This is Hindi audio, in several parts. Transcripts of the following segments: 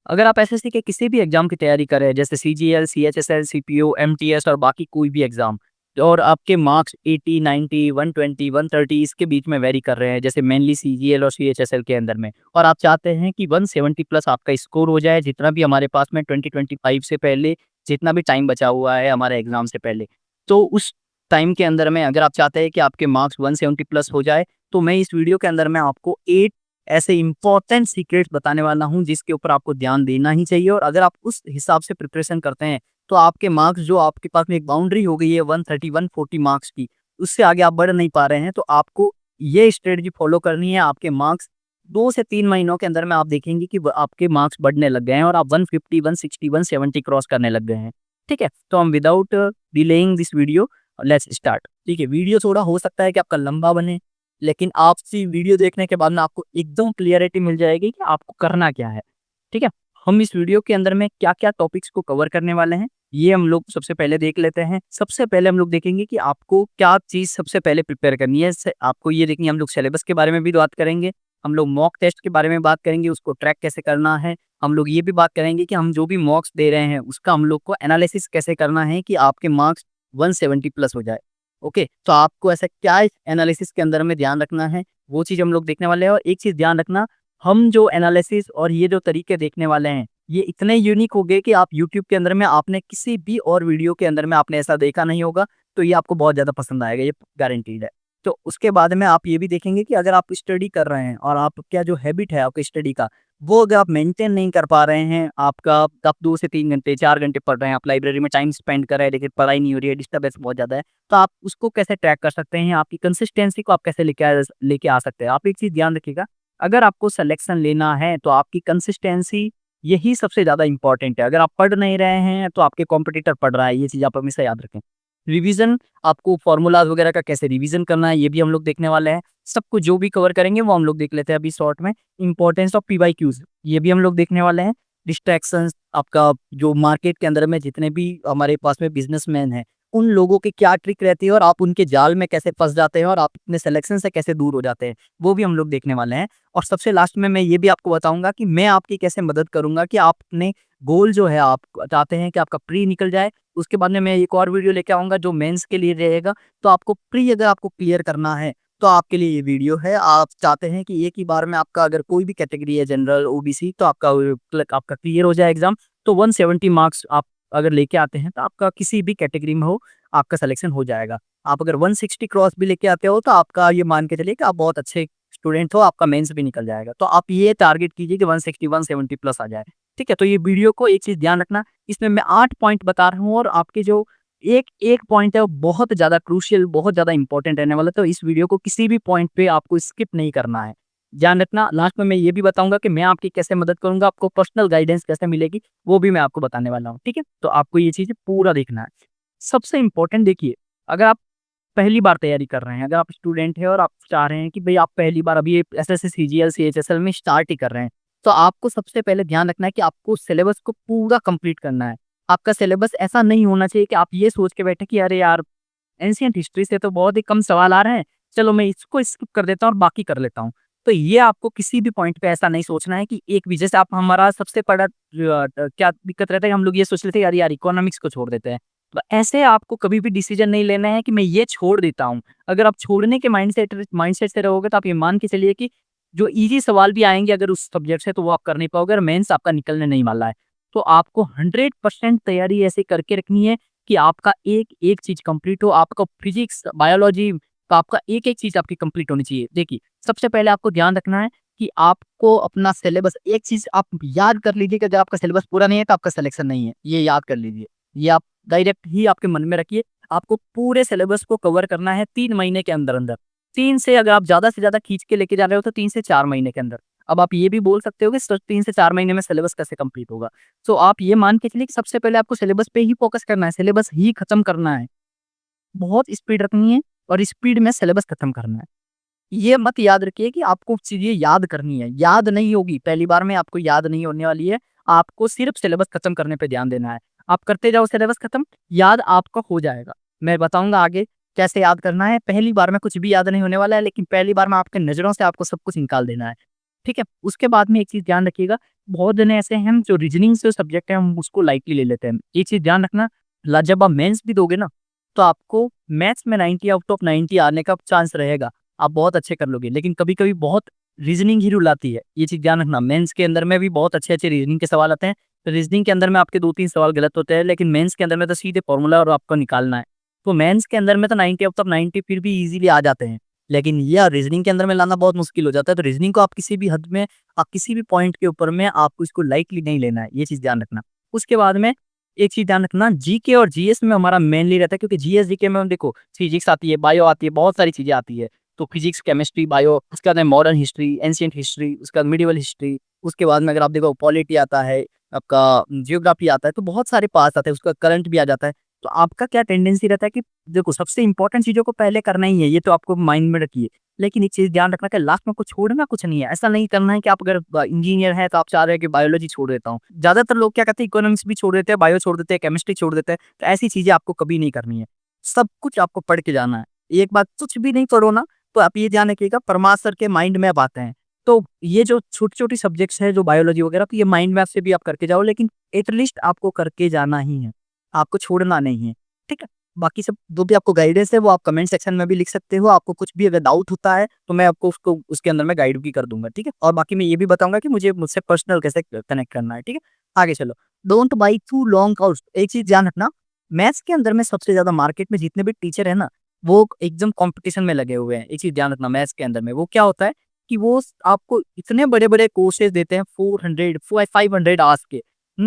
अगर आप एसएससी के किसी भी एग्जाम की तैयारी कर रहे हैं, जैसे सीजीएल, सीएचएसएल, सीपीओ, एमटीएस और बाकी कोई भी एग्जाम, और आपके मार्क्स 80, 90, 120, 130 इसके बीच में वेरी कर रहे हैं, जैसे मेनली सीजीएल और सीएचएसएल के अंदर में, और आप चाहते हैं कि 170 प्लस आपका स्कोर हो जाए, जितना भी हमारे पास में 2025 से पहले जितना भी टाइम बचा हुआ है हमारे एग्जाम से पहले, तो उस टाइम के अंदर में अगर आप चाहते हैं कि आपके मार्क्स 170 प्लस हो जाए, तो मैं इस वीडियो के अंदर में आपको 8 ऐसे इंपॉर्टेंट सीक्रेट्स बताने वाला हूँ जिसके ऊपर आपको ध्यान देना ही चाहिए। और अगर आप उस हिसाब से प्रिपरेशन करते हैं, तो आपके मार्क्स, जो आपके पास में एक बाउंड्री हो गई है 130 140 मार्क्स की, उससे आगे आप बढ़ नहीं पा रहे हैं, तो आपको ये स्ट्रेटजी फॉलो करनी है। आपके मार्क्स 2 से 3 महीनों के अंदर में आप देखेंगे कि आपके मार्क्स बढ़ने लग गए हैं और आप 150, 160, 170 क्रॉस करने लग गए हैं। ठीक है, तो हम without delaying this video, let's start. ठीक है, वीडियो थोड़ा हो सकता है कि आपका लंबा बने, लेकिन आपसी वीडियो देखने के बाद में आपको एकदम क्लियरिटी मिल जाएगी कि आपको करना क्या है। ठीक है, हम इस वीडियो के अंदर में क्या-क्या टॉपिक्स को कवर करने वाले हैं, ये हम लोग सबसे पहले देख लेते हैं। सबसे पहले हम लोग देखेंगे कि आपको क्या चीज़ सबसे पहले प्रिपेयर करनी है। इससे आपको ये देखिए, हम लोग सिलेबस के बारे में भी बात करेंगे, हम लोग मॉक टेस्ट के बारे में बात करेंगे, उसको ट्रैक कैसे करना है। हम लोग ये भी बात करेंगे कि हम जो भी मॉक्स दे रहे हैं, उसका हम लोग को एनालिसिस कैसे करना है कि आपके मार्क्स 170 प्लस हो जाए। ओके, तो आपको ऐसा क्या एनालिसिस के अंदर में ध्यान रखना है, वो चीज़ हम लोग देखने वाले हैं। और एक चीज़ ध्यान रखना, हम जो एनालिसिस और ये जो तरीके देखने वाले हैं, ये इतने यूनिक हो गए कि आप यूट्यूब के अंदर में आपने किसी भी और वीडियो के अंदर में आपने ऐसा देखा नहीं होगा, तो ये आपको बहुत ज़्यादा पसंद आएगा, ये गारंटीड है। तो उसके बाद में आप ये भी देखेंगे कि अगर आप स्टडी कर रहे हैं और आप क्या जो हैबिट है आपकी स्टडी का, वो अगर आप मेंटेन नहीं कर पा रहे हैं, आपका आप 2 से 3 घंटे, 4 घंटे पढ़ रहे हैं, आप लाइब्रेरी में टाइम स्पेंड कर रहे हैं, लेकिन पढ़ाई नहीं हो रही है, डिस्टर्बेंस बहुत ज़्यादा है, तो आप उसको कैसे ट्रैक कर सकते हैं, आपकी कंसिस्टेंसी को आप कैसे लेके आ सकते हैं। आप एक चीज़ ध्यान रखिएगा, अगर आपको सिलेक्शन लेना है, तो आपकी कंसिस्टेंसी यही सबसे ज़्यादा इंपॉर्टेंट है। अगर आप पढ़ नहीं रहे हैं, तो आपके कॉम्पिटिटर पढ़ रहा है, ये चीज़ आप हमेशा याद रखें। रिवीजन, आपको फ़ॉर्मूलाज़ वगैरह का कैसे रिवीजन करना है, ये भी हम लोग देखने वाले हैं। सब कुछ जो भी कवर करेंगे, वो हम लोग देख लेते हैं अभी शॉर्ट में। इम्पोर्टेंस ऑफ पीवाईक्यूज़, ये भी हम लोग देखने वाले हैं। डिस्ट्रैक्शंस, आपका जो मार्केट के अंदर में जितने भी हमारे पास में बिज़नेसमैन हैं, उन लोगों की क्या ट्रिक रहती है और आप उनके जाल में कैसे फँस जाते हैं और आप अपने सिलेक्शन से कैसे दूर हो जाते हैं, वो भी हम लोग देखने वाले हैं। और सबसे लास्ट में मैं ये भी आपको बताऊँगा कि मैं आपकी कैसे मदद करूँगा कि आप अपने गोल जो है, आप चाहते हैं कि आपका प्री निकल जाए, उसके बाद में मैं एक और वीडियो लेके आऊँगा जो मेंस के लिए रहेगा। तो आपको प्री अगर आपको क्लियर करना है, तो आपके लिए ये वीडियो है। आप चाहते हैं कि एक ही बार में आपका अगर कोई भी कैटेगरी है, जनरल, ओबीसी, तो आपका क्लियर हो जाए एग्ज़ाम। तो 170 मार्क्स आप अगर लेके आते हैं, तो आपका किसी भी कैटेगरी में हो, आपका सिलेक्शन हो जाएगा। आप अगर 160 क्रॉस भी लेके आते हो, तो आपका ये मान के चलिए कि आप बहुत अच्छे स्टूडेंट हो, आपका मेंस भी निकल जाएगा। तो आप ये टारगेट कीजिए कि 160 170 प्लस आ जाए। ठीक है? तो ये वीडियो को एक चीज़ ध्यान रखना, इसमें मैं 8 पॉइंट बता रहा हूँ और आपके जो एक एक पॉइंट है, वो बहुत ज़्यादा क्रूशियल, बहुत ज़्यादा इंपॉर्टेंट रहने वाला है, तो इस वीडियो को किसी भी पॉइंट पे आपको स्किप नहीं करना है। ध्यान रखना, लास्ट में मैं ये भी बताऊँगा कि मैं आपकी कैसे मदद करूँगा, आपको पर्सनल गाइडेंस कैसे मिलेगी, वो भी मैं आपको बताने वाला हूँ। ठीक है? तो आपको ये चीज़ें पूरा देखना है। सबसे इम्पोर्टेंट देखिए, अगर आप पहली बार तैयारी कर रहे हैं, अगर आप स्टूडेंट हैं और आप चाह रहे हैं कि भई आप पहली बार अभी एसएससी, सीजीएल, सीएचएसएल में स्टार्ट ही कर रहे हैं, तो आपको सबसे पहले ध्यान रखना है कि आपको सिलेबस को पूरा कंप्लीट करना है। आपका सिलेबस ऐसा नहीं होना चाहिए कि आप ये सोच के बैठे कि अरे यार! एंशिएंट हिस्ट्री से तो बहुत ही कम सवाल आ रहे हैं, चलो मैं इसको स्किप कर देता हूँ और बाकी कर लेता हूँ। तो ये आपको किसी भी पॉइंट पे ऐसा नहीं सोचना है कि एक भी, जैसे आप हमारा सबसे बड़ा क्या दिक्कत रहता है, हम लोग ये सोच लेते हैं, यार यार इकोनॉमिक्स को छोड़ देते हैं। तो ऐसे आपको कभी भी डिसीजन नहीं लेना है कि मैं ये छोड़ देता हूँ। अगर आप छोड़ने के माइंडसेट से रहोगे, तो आप ये मान के चलिए कि जो ईज़ी सवाल भी आएँगे अगर उस सब्जेक्ट से, तो वो आप कर नहीं पाओगे और मेंस आपका निकलने नहीं वाला है। तो आपको 100% तैयारी ऐसे करके रखनी है कि आपका एक-एक चीज़ कंप्लीट हो। आपका फिज़िक्स, बायोलॉजी का आपका एक-एक चीज़ आपकी कंप्लीट होनी चाहिए। देखिए, सबसे पहले आपको ध्यान रखना है कि आपको अपना सिलेबस, एक चीज़ आप याद कर लीजिए कि अगर आपका सिलेबस पूरा नहीं है, तो आपका सिलेक्शन नहीं है। ये याद कर लीजिए। ये आप डायरेक्ट ही आपके मन में रखिए। आपको पूरे सिलेबस को कवर करना है 3 महीने के अंदर-अंदर। 3 से, अगर आप ज़्यादा से ज़्यादा खींच के लेके जा रहे हो, तो 3 से 4 महीने के अंदर। अब आप ये भी बोल सकते हो कि 3 से 4 महीने में सिलेबस कैसे कंप्लीट होगा? तो आप ये मान के चलिए कि सबसे पहले आपको सिलेबस पे ही फ़ोकस करना है, सिलेबस ही खत्म करना है। बहुत स्पीड रखनी है और स्पीड में सिलेबस खत्म करना है। ये मत याद रखिए कि आपको चीज़ें याद करनी है, याद नहीं होगी, पहली बार में आपको याद नहीं होने वाली है। आपको सिर्फ़ सिलेबस खत्म करने पे ध्यान देना है। आप करते जाओ सिलेबस खत्म, याद आपका हो जाएगा। मैं बताऊँगा आगे कैसे याद करना है। पहली बार में कुछ भी याद नहीं होने वाला है, लेकिन पहली बार में आपकी नज़रों से आपको सब कुछ निकाल देना है। ठीक है? उसके बाद में एक चीज़ ध्यान रखिएगा, बहुत जने ऐसे हैं जो रीज़निंग से सब्जेक्ट है हम उसको लाइटली ले लेते हैं। एक चीज़ ध्यान रखना, जब आप मेंस भी दोगे ना, तो आपको मैथ्स में 90 आउट ऑफ 90 आने का चांस रहेगा। आप बहुत अच्छे कर लोगे, लेकिन कभी-कभी बहुत रीज़निंग ही रुलाती है। ये चीज़ ध्यान रखना, मेंस के अंदर में भी बहुत अच्छे-अच्छे रीज़निंग के सवाल आते हैं। तो रीज़निंग के अंदर में आपके 2-3 सवाल गलत होते हैं, लेकिन मेंस के अंदर में तो सीधे फॉर्मूला और आपको निकालना है। तो मेंस के अंदर में तो 90 आउट ऑफ 90 फिर भी ईज़िली आ जाते हैं। लेकिन ये रीज़निंग के अंदर में लाना बहुत मुश्किल हो जाता है। तो रीज़निंग को आप किसी भी हद में, आप किसी भी पॉइंट के ऊपर में आपको इसको लाइटली नहीं लेना है, ये चीज़ ध्यान रखना। उसके बाद में एक चीज़ ध्यान रखना, जीके और जीएस में हमारा मेनली रहता है, क्योंकि जीएस, जीके में हम देखो फिजिक्स आती है, बायो आती है, बहुत सारी चीज़ें आती है। तो फिजिक्स, केमिस्ट्री, बायो, उसके बाद में मॉडर्न हिस्ट्री, एंशिएंट हिस्ट्री, उसके बाद मिडिवल हिस्ट्री, उसके बाद में अगर आप देखो पॉलिटी आता है, आपका जियोग्राफी आता है, तो बहुत सारे पार्ट्स आते हैं, उसका करंट भी आ जाता है। तो आपका क्या टेंडेंसी रहता है कि देखो सबसे इम्पोर्टेंट चीज़ों को पहले करना ही है, ये तो आपको माइंड में रखिए। लेकिन एक चीज़ ध्यान रखना कि लास्ट में कुछ छोड़ना कुछ नहीं है। ऐसा नहीं करना है कि आप अगर इंजीनियर हैं तो आप चाह रहे हैं कि बायोलॉजी छोड़ देता हूँ। ज़्यादातर लोग क्या करते हैं, इकोनॉमिक्स भी छोड़ देते हैं, बायो छोड़ देते हैं, केमिस्ट्री छोड़ देते हैं। तो ऐसी चीज़ें आपको कभी नहीं करनी है। सब कुछ आपको पढ़ के जाना है। एक बात, कुछ भी नहीं पढ़ो ना, तो आप ये ध्यान रखिएगा परमार सर के माइंड मैप आते हैं। तो ये जो छोटी-छोटी सब्जेक्ट्स हैं जो बायोलॉजी वगैरह, तो ये माइंड मैप से भी आप करके जाओ, लेकिन एट लीस्ट आपको करके जाना ही है। आपको छोड़ना नहीं है। ठीक है? बाकी सब जो भी आपको गाइडेंस है वो आप कमेंट सेक्शन में भी लिख सकते हो। आपको कुछ भी अगर डाउट होता है तो मैं आपको उसको उसके अंदर में गाइड भी कर दूँगा, ठीक है? और बाकी मैं ये भी बताऊँगा कि मुझे मुझसे पर्सनल कैसे कनेक्ट करना है, ठीक है? आगे चलो, don't by two long course. एक चीज़ ध्यान रखना, मैथ्स के अंदर में सबसे ज़्यादा मार्केट में जितने भी टीचर हैं ना, वो एकदम कॉम्पिटिशन में लगे हुए हैं। एक चीज़ ध्यान रखना, मैथ्स के अंदर में वो क्या होता है कि वो आपको इतने बड़े-बड़े कोर्सेज़ देते हैं, 400 500 आवर्स के।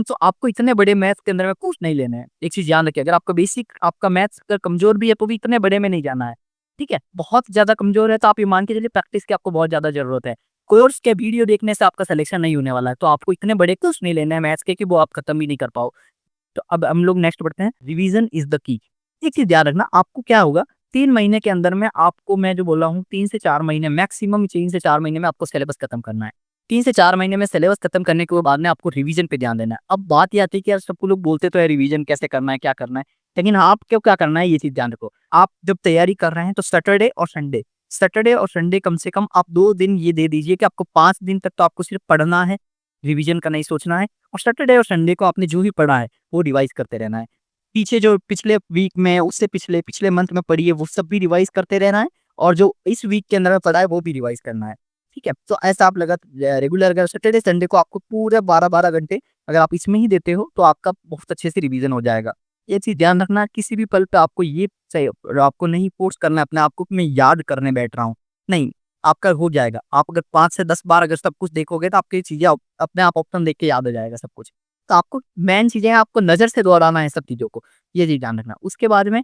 तो आपको इतने बड़े मैथ्स के अंदर में कोर्स नहीं लेना है। एक चीज़ ध्यान रखिए, अगर आपका बेसिक आपका मैथ्स अगर कमज़ोर भी है तो भी इतने बड़े में नहीं जाना है, ठीक है? बहुत ज़्यादा कमज़ोर है तो आप ये मान के चलिए प्रैक्टिस की आपको बहुत ज़्यादा ज़रूरत है। कोर्स के वीडियो देखने से आपका सिलेक्शन नहीं होने वाला है, तो आपको इतने बड़े कोर्स नहीं लेना है मैथ्स के कि वो आप खत्म ही नहीं कर पाओ। तो अब हम लोग नेक्स्ट बढ़ते हैं, रिवीजन इज़ द की। एक चीज़ ध्यान रखना, आपको क्या होगा, 3 महीने के अंदर में आपको मैं जो बोल रहा हूँ 3 से 4 महीने मैक्सिमम, 3 से 4 महीने में आपको सिलेबस खत्म करना है। 3 से 4 महीने में सिलेबस खत्म करने के बाद में आपको रिवीजन पे ध्यान देना है। अब बात ये आती है कि यार सबको लोग बोलते तो है रिवीजन कैसे करना है, क्या करना है? लेकिन आपको क्या करना है ये चीज़ ध्यान रखो। आप जब तैयारी कर रहे हैं तो सैटरडे और संडे कम से कम आप 2 दिन ये दे दीजिए कि आपको 5 दिन तक तो आपको सिर्फ पढ़ना है, रिवीजन का नहीं सोचना है, और सैटरडे और संडे को आपने जो भी पढ़ा है वो रिवाइज़ करते रहना है। पीछे जो पिछले वीक में, उससे पिछले मंथ में पढ़ी है, वो सब भी रिवाइज़ करते रहना है, और जो इस वीक के अंदर में पढ़ा है, वो भी रिवाइज़ करना है। ठीक है? तो ऐसा आप रेगुलर अगर सैटरडे, संडे को आपको पूरे 12-12 घंटे अगर आप इसमें ही देते हो, तो आपका बहुत अच्छे से रिवीज़न हो जाएगा। ये चीज़ ध्यान रखना, किसी भी पल पे आपको ये चाहिए, आपको नहीं फ़ोर्स करना है अपने आप को कि मैं याद करने बैठ रहा हूँ। नहीं, आपका हो जाएगा। आप अगर 5 से 10 बार अगर सब कुछ देखोगे, तो आपकी चीज़ें अपने आप ऑप्शन देख के याद हो जाएगा सब कुछ। तो आपको मेन चीज़ें हैं, आपको नज़र से दोहराना है सब चीज़ों को, ये चीज़ ध्यान रखना। उसके बाद में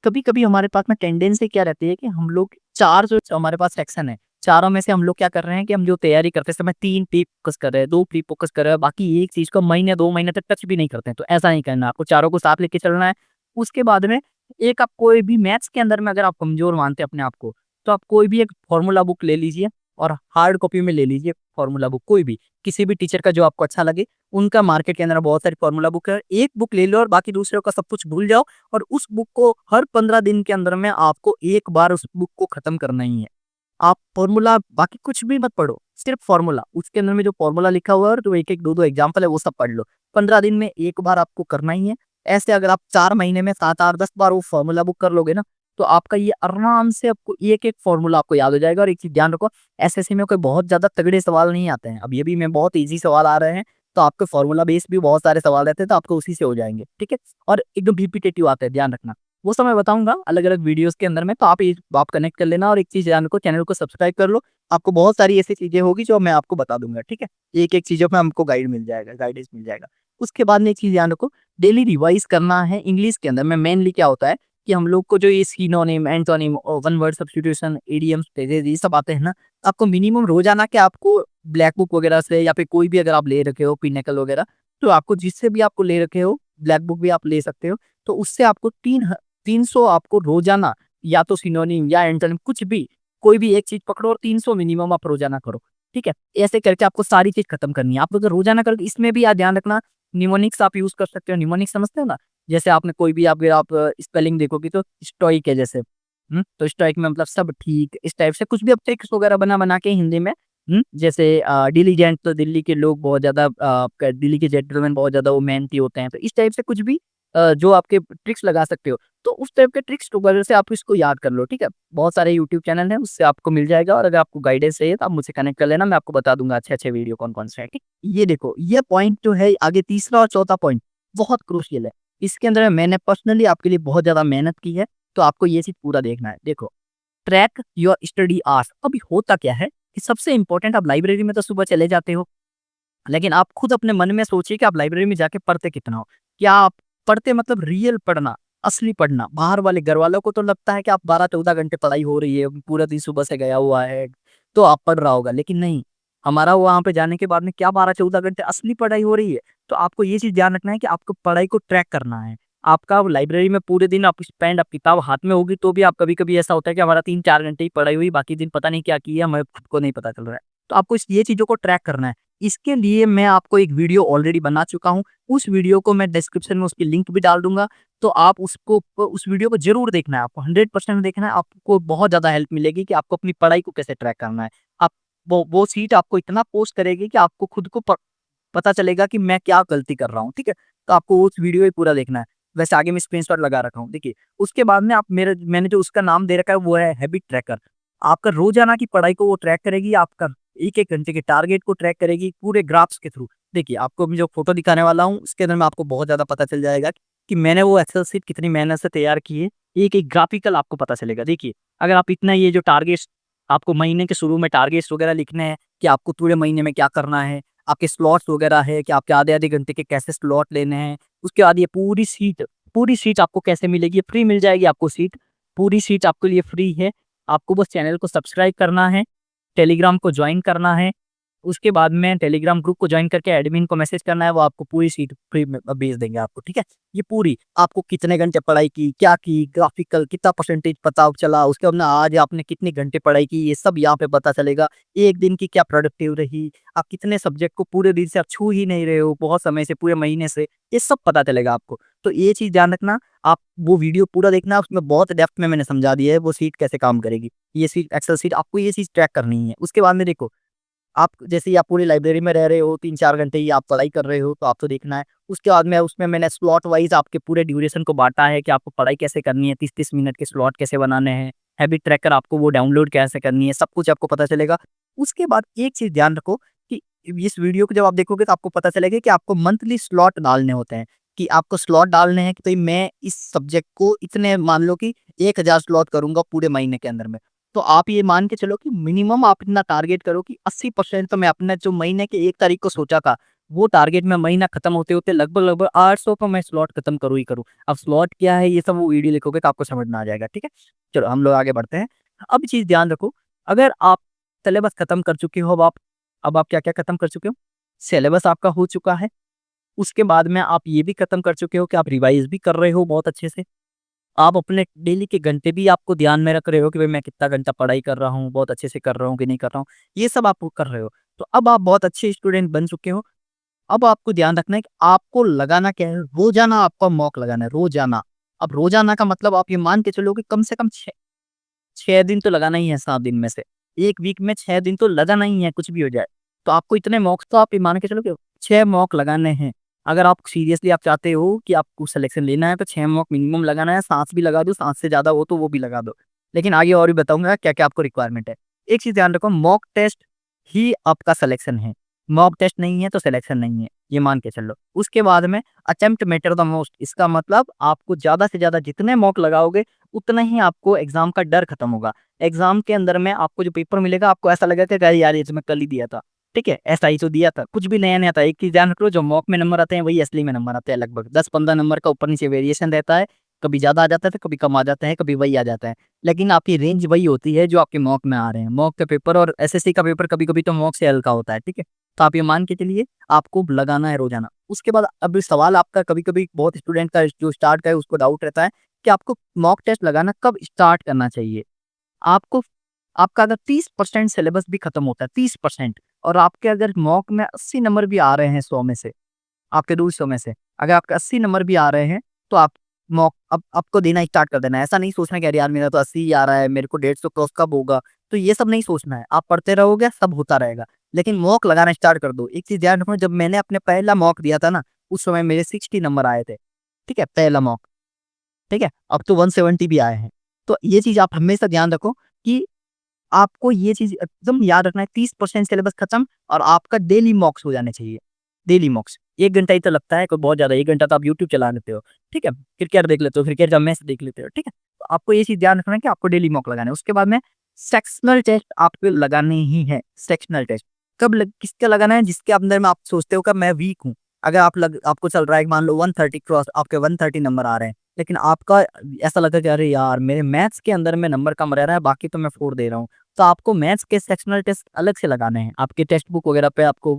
कभी-कभी हमारे पास में टेंडेंसी क्या रहती है कि हम लोग 4 जो हमारे पास सेक्शन है, चारों में से हम लोग क्या कर रहे हैं कि हम जो तैयारी करते समय 3 पे फ़ोकस कर रहे हैं, 2 पे फ़ोकस कर रहे हैं, बाकी एक चीज़ को महीने 2 महीने तक टच भी नहीं करते हैं। तो ऐसा नहीं करना है, आपको चारों को साथ लेके चलना है। उसके बाद में एक आप कोई भी मैथ्स के अंदर में अगर आप कमज़ोर मानते हैं अपने आप को, तो आप कोई भी एक फ़ॉर्मूला बुक ले लीजिए और हार्ड कॉपी में ले लीजिए फ़ॉर्मूला बुक, कोई भी, किसी भी टीचर का जो आपको अच्छा लगे। उनका मार्केट के अंदर बहुत सारी फ़ॉर्मूला बुक है। एक बुक ले लो और बाकी दूसरों का सब कुछ भूल जाओ, और उस बुक को हर 15 दिन के अंदर में आपको एक बार उस बुक को खत्म करना ही है। आप फ़ॉर्मूला बाकी कुछ भी मत पढ़ो, सिर्फ़ फ़ॉर्मूला, उसके अंदर में जो फ़ॉर्मूला लिखा हुआ है और जो 1-1, 2-2 एग्ज़ाम्पल है वो सब पढ़ लो। 15 दिन में 1 बार आपको करना ही है। ऐसे अगर आप 4 महीने में 7, 8, 10 बार वो फ़ॉर्मूला बुक कर लोगे ना, तो आपका ये आराम से आपको एक-एक फ़ॉर्मूला आपको याद हो जाएगा। और एक चीज़ ध्यान रखो, एसएससी में कोई बहुत ज़्यादा तगड़े सवाल नहीं आते हैं। अब ये भी में बहुत ईज़ी सवाल आ रहे हैं, तो आपके फ़ॉर्मूला बेस भी बहुत सारे सवाल रहते हैं, तो आपको उसी से हो जाएँगे, ठीक है? और एकदम रिपिटेटिव आते हैं, ध्यान रखना। वो सब मैं बताऊँगा अलग-अलग वीडियोज़ के अंदर में, तो आप कनेक्ट कर लेना, और एक चीज़ ध्यान रखो, चैनल को सब्सक्राइब कर लो। आपको बहुत सारी ऐसी चीज़ें होगी जो मैं आपको बता दूँगा, ठीक है? एक-एक चीज़ों में हमको गाइड मिल जाएगा, गाइडेंस मिल जाएगा। उसके बाद में एक चीज़ ध्यान रखो, डेली रिवाइज़ करना है। इंग्लिश के अंदर में मेनली क्या होता है कि हम लोग को जो ये सिनोनिम, एंटोनिम और one word substitution, idioms, phrases ये सब आते हैं ना, आपको मिनिमम रोज़ाना के आपको ब्लैक बुक वगैरह से, या फिर कोई भी अगर आप ले रखे हो पिनेकल वगैरह, तो आपको जिससे भी आपको ले रखे हो, ब्लैक बुक भी आप ले सकते हो। तो उससे आपको 300 आपको रोज़ाना, या तो सिनोनिम या एंटोनिम कुछ भी, कोई भी एक चीज़ पकड़ो और 300 मिनिमम आप रोज़ाना करो, ठीक है? ऐसे करके आपको सारी चीज़ खत्म करनी है। आप अगर रोज़ाना करोगे, इसमें भी ध्यान रखना, निमोनिक्स आप यूज़ कर सकते हो। निमोनिक्स समझते हो ना? जैसे आपने कोई भी अगर आप स्पेलिंग देखोगे तो स्टोइक है जैसे, तो स्टोइक में मतलब सब ठीक, इस टाइप से कुछ भी आप टेक्स्ट वगैरह बना-बना के हिंदी में जैसे डिलीजेंट तो दिल्ली के लोग बहुत ज़्यादा दिल्ली के जेंटलमैन बहुत ज़्यादा वो मेहनती होते हैं। तो इस टाइप से कुछ भी जो आपके ट्रिक्स लगा सकते हो, तो उस टाइप के ट्रिक्स की वजह से आप इसको याद कर लो, ठीक है? बहुत सारे यूट्यूब चैनल हैं, उससे आपको मिल जाएगा और अगर आपको गाइडेंस चाहिए तो आप मुझसे कनेक्ट कर लेना, मैं आपको बता दूँगा अच्छे-अच्छे वीडियो कौन-कौन से हैं, ठीक? ये देखो, ये पॉइंट जो है आगे तीसरा और चौथा पॉइंट बहुत क्रूशियल है। इसके अंदर मैंने पर्सनली आपके लिए बहुत ज़्यादा मेहनत की है, तो आपको ये चीज़ पूरा देखना है। देखो, ट्रैक योर स्टडी आवर्स। अभी होता क्या है कि सबसे इम्पोर्टेंट आप लाइब्रेरी में तो सुबह चले जाते हो, लेकिन आप खुद अपने मन में सोचिए कि आप लाइब्रेरी में जाके पढ़ते कितना हो? क्या आप पढ़ते मतलब रियल पढ़ना, असली पढ़ना? बाहर वाले घरवालों को तो लगता है कि आप 12-14 घंटे पढ़ाई हो रही है, पूरा दिन सुबह से गया हुआ है, तो आप पढ़ रहा होगा, लेकिन नहीं, हमारा वहाँ पे जाने के बाद में क्या 12-14 घंटे असली पढ़ाई हो रही है? तो आपको ये चीज़ ध्यान रखना है कि आपको पढ़ाई को ट्रैक करना है। आपका लाइब्रेरी में पूरे दिन आप स्पेंड आप किताब हाथ में होगी तो भी आप कभी-कभी ऐसा होता है कि हमारा 3-4 घंटे ही पढ़ाई हुई, बाकी दिन पता नहीं क्या किया, हमें खुद को नहीं पता चल रहा है। तो आपको ये चीज़ों को ट्रैक करना है। इसके लिए मैं आपको एक वीडियो ऑलरेडी बना चुका हूँ। उस वीडियो को मैं डिस्क्रिप्शन में उसकी लिंक भी डाल दूँगा। तो आप उस वीडियो को ज़रूर देखना है आपको 100% देखना है। आपको बहुत ज़्यादा हेल्प मिलेगी कि आपको अपनी पढ़ाई को कैसे ट्रैक करना है। आप वो सीट आपको इतना पोस्ट करेगी कि आपको खुद को पता चलेगा कि मैं क्या गलती कर रहा हूँ, ठीक है? तो आपको उस वीडियो ही पूरा देखना है। वैसे आगे मैं स्क्रीनशॉट लगा रखा हूँ, देखिए। उसके बाद में आप मैंने जो उसका नाम दे रखा है वो है हैबिट ट्रैकर। आपका रोज़ाना की पढ़ाई को वो ट्रैक करेगी, आपका 1-1 घंटे के टारगेट को ट्रैक करेगी पूरे ग्राफ्स के थ्रू। देखिए, आपको अभी जो फ़ोटो दिखाने वाला हूँ, उसके अंदर में आपको बहुत ज़्यादा पता चल जाएगा कि मैंने वो एक्सेल शीट कितनी मेहनत से तैयार की है। एक-एक ग्राफ़िकल आपको पता चलेगा। देखिए, अगर आप इतना ये जो टारगेट्स आपको महीने के शुरू में टारगेट्स वगैरह लिखने हैं कि आपको पूरे महीने में क्या करना है, आपके स्लॉट्स वगैरह है कि आपके आधे-आधे घंटे के कैसे स्लॉट लेने हैं। उसके बाद ये पूरी सीट आपको कैसे मिलेगी? फ्री मिल जाएगी आपको सीट। पूरी सीट आपके लिए फ्री है। आपको बस चैनल को सब्सक्राइब करना है, टेलीग्राम को जॉइन करना है। उसके बाद में टेलीग्राम ग्रुप को जॉइन करके एडमिन को मैसेज करना है, वो आपको पूरी सीट फ्री में भेज देंगे आपको, ठीक है? ये पूरी आपको कितने घंटे पढ़ाई की, क्या की, ग्राफिकल कितना परसेंटेज पता चला, उसके बाद में आज आपने कितने घंटे पढ़ाई की, ये सब यहाँ पे पता चलेगा। एक दिन की क्या प्रोडक्टिव रही, आप कितने सब्जेक्ट को पूरे दिन से आप छू ही नहीं रहे हो, बहुत समय से, पूरे महीने से, ये सब पता चलेगा आपको। तो ये चीज़ ध्यान रखना, आप वो वीडियो पूरा देखना, उसमें बहुत डेप्थ में मैंने समझा दिया है, वो सीट कैसे काम करेगी। ये सीट एक्सेल सीट आपको ये चीज़ ट्रैक करनी है। उसके बाद में देखो, आप जैसे ही आप पूरी लाइब्रेरी में रह रहे हो, 3-4 घंटे ही आप पढ़ाई कर रहे हो, तो आपको देखना है। उसके बाद में उसमें मैंने स्लॉट वाइज़ आपके पूरे ड्यूरेशन को बाँटा है कि आपको पढ़ाई कैसे करनी है, 30-30 मिनट के स्लॉट कैसे बनाने हैं, हैबिट ट्रैकर आपको वो डाउनलोड कैसे करनी है, सब कुछ आपको पता चलेगा। उसके बाद एक चीज़ ध्यान रखो कि इस वीडियो को जब आप देखोगे तो आपको पता चलेगा कि आपको मंथली स्लॉट डालने होते हैं, कि आपको स्लॉट डालने हैं कि भई मैं इस सब्जेक्ट को इतने मान लो कि 1000 स्लॉट करूँगा पूरे महीने के अंदर में। तो आप ये मान के चलो कि मिनिमम आप इतना टारगेट करो कि 80% तो मैं अपने जो महीने के 1 तारीख को सोचा था, वो टारगेट मैं महीना खत्म होते-होते लगभग-लगभग 800 तो मैं स्लॉट खत्म करूँ ही करूँ। अब स्लॉट क्या है ये सब वो वीडियो लिखोगे तो आपको समझ में आ जाएगा, ठीक है? चलो हम लोग आगे बढ़ते हैं। अब चीज़ ध्यान रखो, अगर आप सिलेबस खत्म कर चुके हो, अब आप क्या-क्या खत्म कर चुके हो? सिलेबस आपका हो चुका है, उसके बाद में आप ये भी खत्म कर चुके हो कि आप रिवाइज़ भी कर रहे हो बहुत अच्छे से। आप अपने डेली के घंटे भी आपको ध्यान में रख रहे हो कि भाई मैं कितना घंटा पढ़ाई कर रहा हूँ, बहुत अच्छे से कर रहा हूँ कि नहीं कर रहा हूँ, ये सब आप कर रहे हो। तो अब आप बहुत अच्छे स्टूडेंट बन चुके हो। अब आपको ध्यान रखना है कि आपको लगाना क्या है, रोज़ाना आपका मॉक लगाना है, रोज़ाना। अब रोज़ाना का मतलब आप ये मान के चलो कि कम से कम 6 दिन तो लगाना ही है 7 दिन में से। 1 वीक में 6 दिन तो लगाना ही है, कुछ भी हो जाए। तो आपको इतने मॉक्स तो आप ये मान के चलो कि 6 मॉक लगाने हैं। अगर आप सीरियसली आप चाहते हो कि आपको सिलेक्शन लेना है तो 6 मॉक मिनिमम लगाना है, 7 भी लगा दो, 7 से ज़्यादा हो तो वो भी लगा दो। लेकिन आगे और भी बताऊँगा क्या-क्या आपको रिक्वायरमेंट है। एक चीज़ ध्यान रखो, मॉक टेस्ट ही आपका सिलेक्शन है। मॉक टेस्ट नहीं है तो सिलेक्शन नहीं है, ये मान के चलो। उसके बाद में अटेम्प्ट मैटर द मोस्ट, इसका मतलब आपको ज़्यादा से ज़्यादा जितने मॉक लगाओगे उतना ही आपको एग्ज़ाम का डर खत्म होगा। एग्ज़ाम के अंदर में आपको जो पेपर मिलेगा आपको ऐसा लगेगा कि अरे यार ये तो मैं कल ही दिया था। ठीक है? ऐसा ही तो दिया था। कुछ भी नया नहीं आता है। एक चीज़ ध्यान रख लो, जो मॉक में नंबर आते हैं वही असली में नंबर आते हैं लगभग। 10-15 नंबर का ऊपर-नीचे वेरिएशन रहता है। कभी ज़्यादा आ जाता है तो कभी कम आ जाता है, कभी वही आ जाता है। लेकिन आपकी रेंज वही होती है जो आपके मॉक में आ रहे हैं। मॉक का पेपर और एसएससी का पेपर कभी-कभी तो मॉक से हल्का होता है। ठीक है? तो आप ये मान के चलिए आपको लगाना है रोज़ाना। उसके बाद अब सवाल आपका कभी-कभी बहुत स्टूडेंट का जो स्टार्ट का है उसको डाउट रहता है कि आपको मॉक टेस्ट लगाना कब स्टार्ट करना चाहिए? आपको आपका अगर 30% सिलेबस भी खत्म होता है, 30% और आपके अगर मॉक में 80 नंबर भी आ रहे हैं 100 में से, आपके 200 में से, अगर आपके 80 नंबर भी आ रहे हैं, तो आप मॉक अब आपको देना स्टार्ट कर देना है। ऐसा नहीं सोचना कि अरे यार मेरा तो 80 ही आ रहा है, मेरे को 150 क्रॉस कब होगा? तो ये सब नहीं सोचना है। आप पढ़ते रहोगे, सब होता रहेगा। लेकिन मॉक लगाना स्टार्ट कर दो। एक चीज़ ध्यान रखना, जब मैंने अपने पहला मॉक दिया था ना, उस समय मेरे 60 नंबर आए थे। ठीक है? पहला मॉक, ठीक है? अब तो 170 भी आए हैं। तो ये चीज़ आप हमेशा ध्यान रखो कि आपको ये चीज़ एकदम याद रखना है, 30% सिलेबस खत्म और आपका डेली मॉक्स हो जाने चाहिए। डेली मॉक्स 1 घंटा ही तो लगता है, कोई बहुत ज़्यादा 1 घंटा तो आप यूट्यूब चला लेते हो, ठीक है? क्रिकेट देख लेते हो, क्रिकेट का मैच देख लेते हो, ठीक है? तो आपको ये चीज़ ध्यान रखना है कि आपको डेली मॉक लगाना है। उसके बाद में सेक्शनल टेस्ट आपको लगाने ही हैं, सेक्शनल टेस्ट। कब लग किसका लगाना है? जिसके अंदर में आप सोचते हो कि मैं वीक हूँ। अगर आपको चल रहा है मान लो 130 क्रॉस, आपके 130 नंबर आ रहे हैं, लेकिन आपका ऐसा लगा कि अरे यार मेरे मैथ्स के अंदर में नंबर कम रह रहा है, बाकी तो मैं 4 दे रहा हूँ। तो आपको मैथ्स के सेक्शनल टेस्ट अलग से लगाने हैं। आपके टेक्स्ट बुक वगैरह पे आपको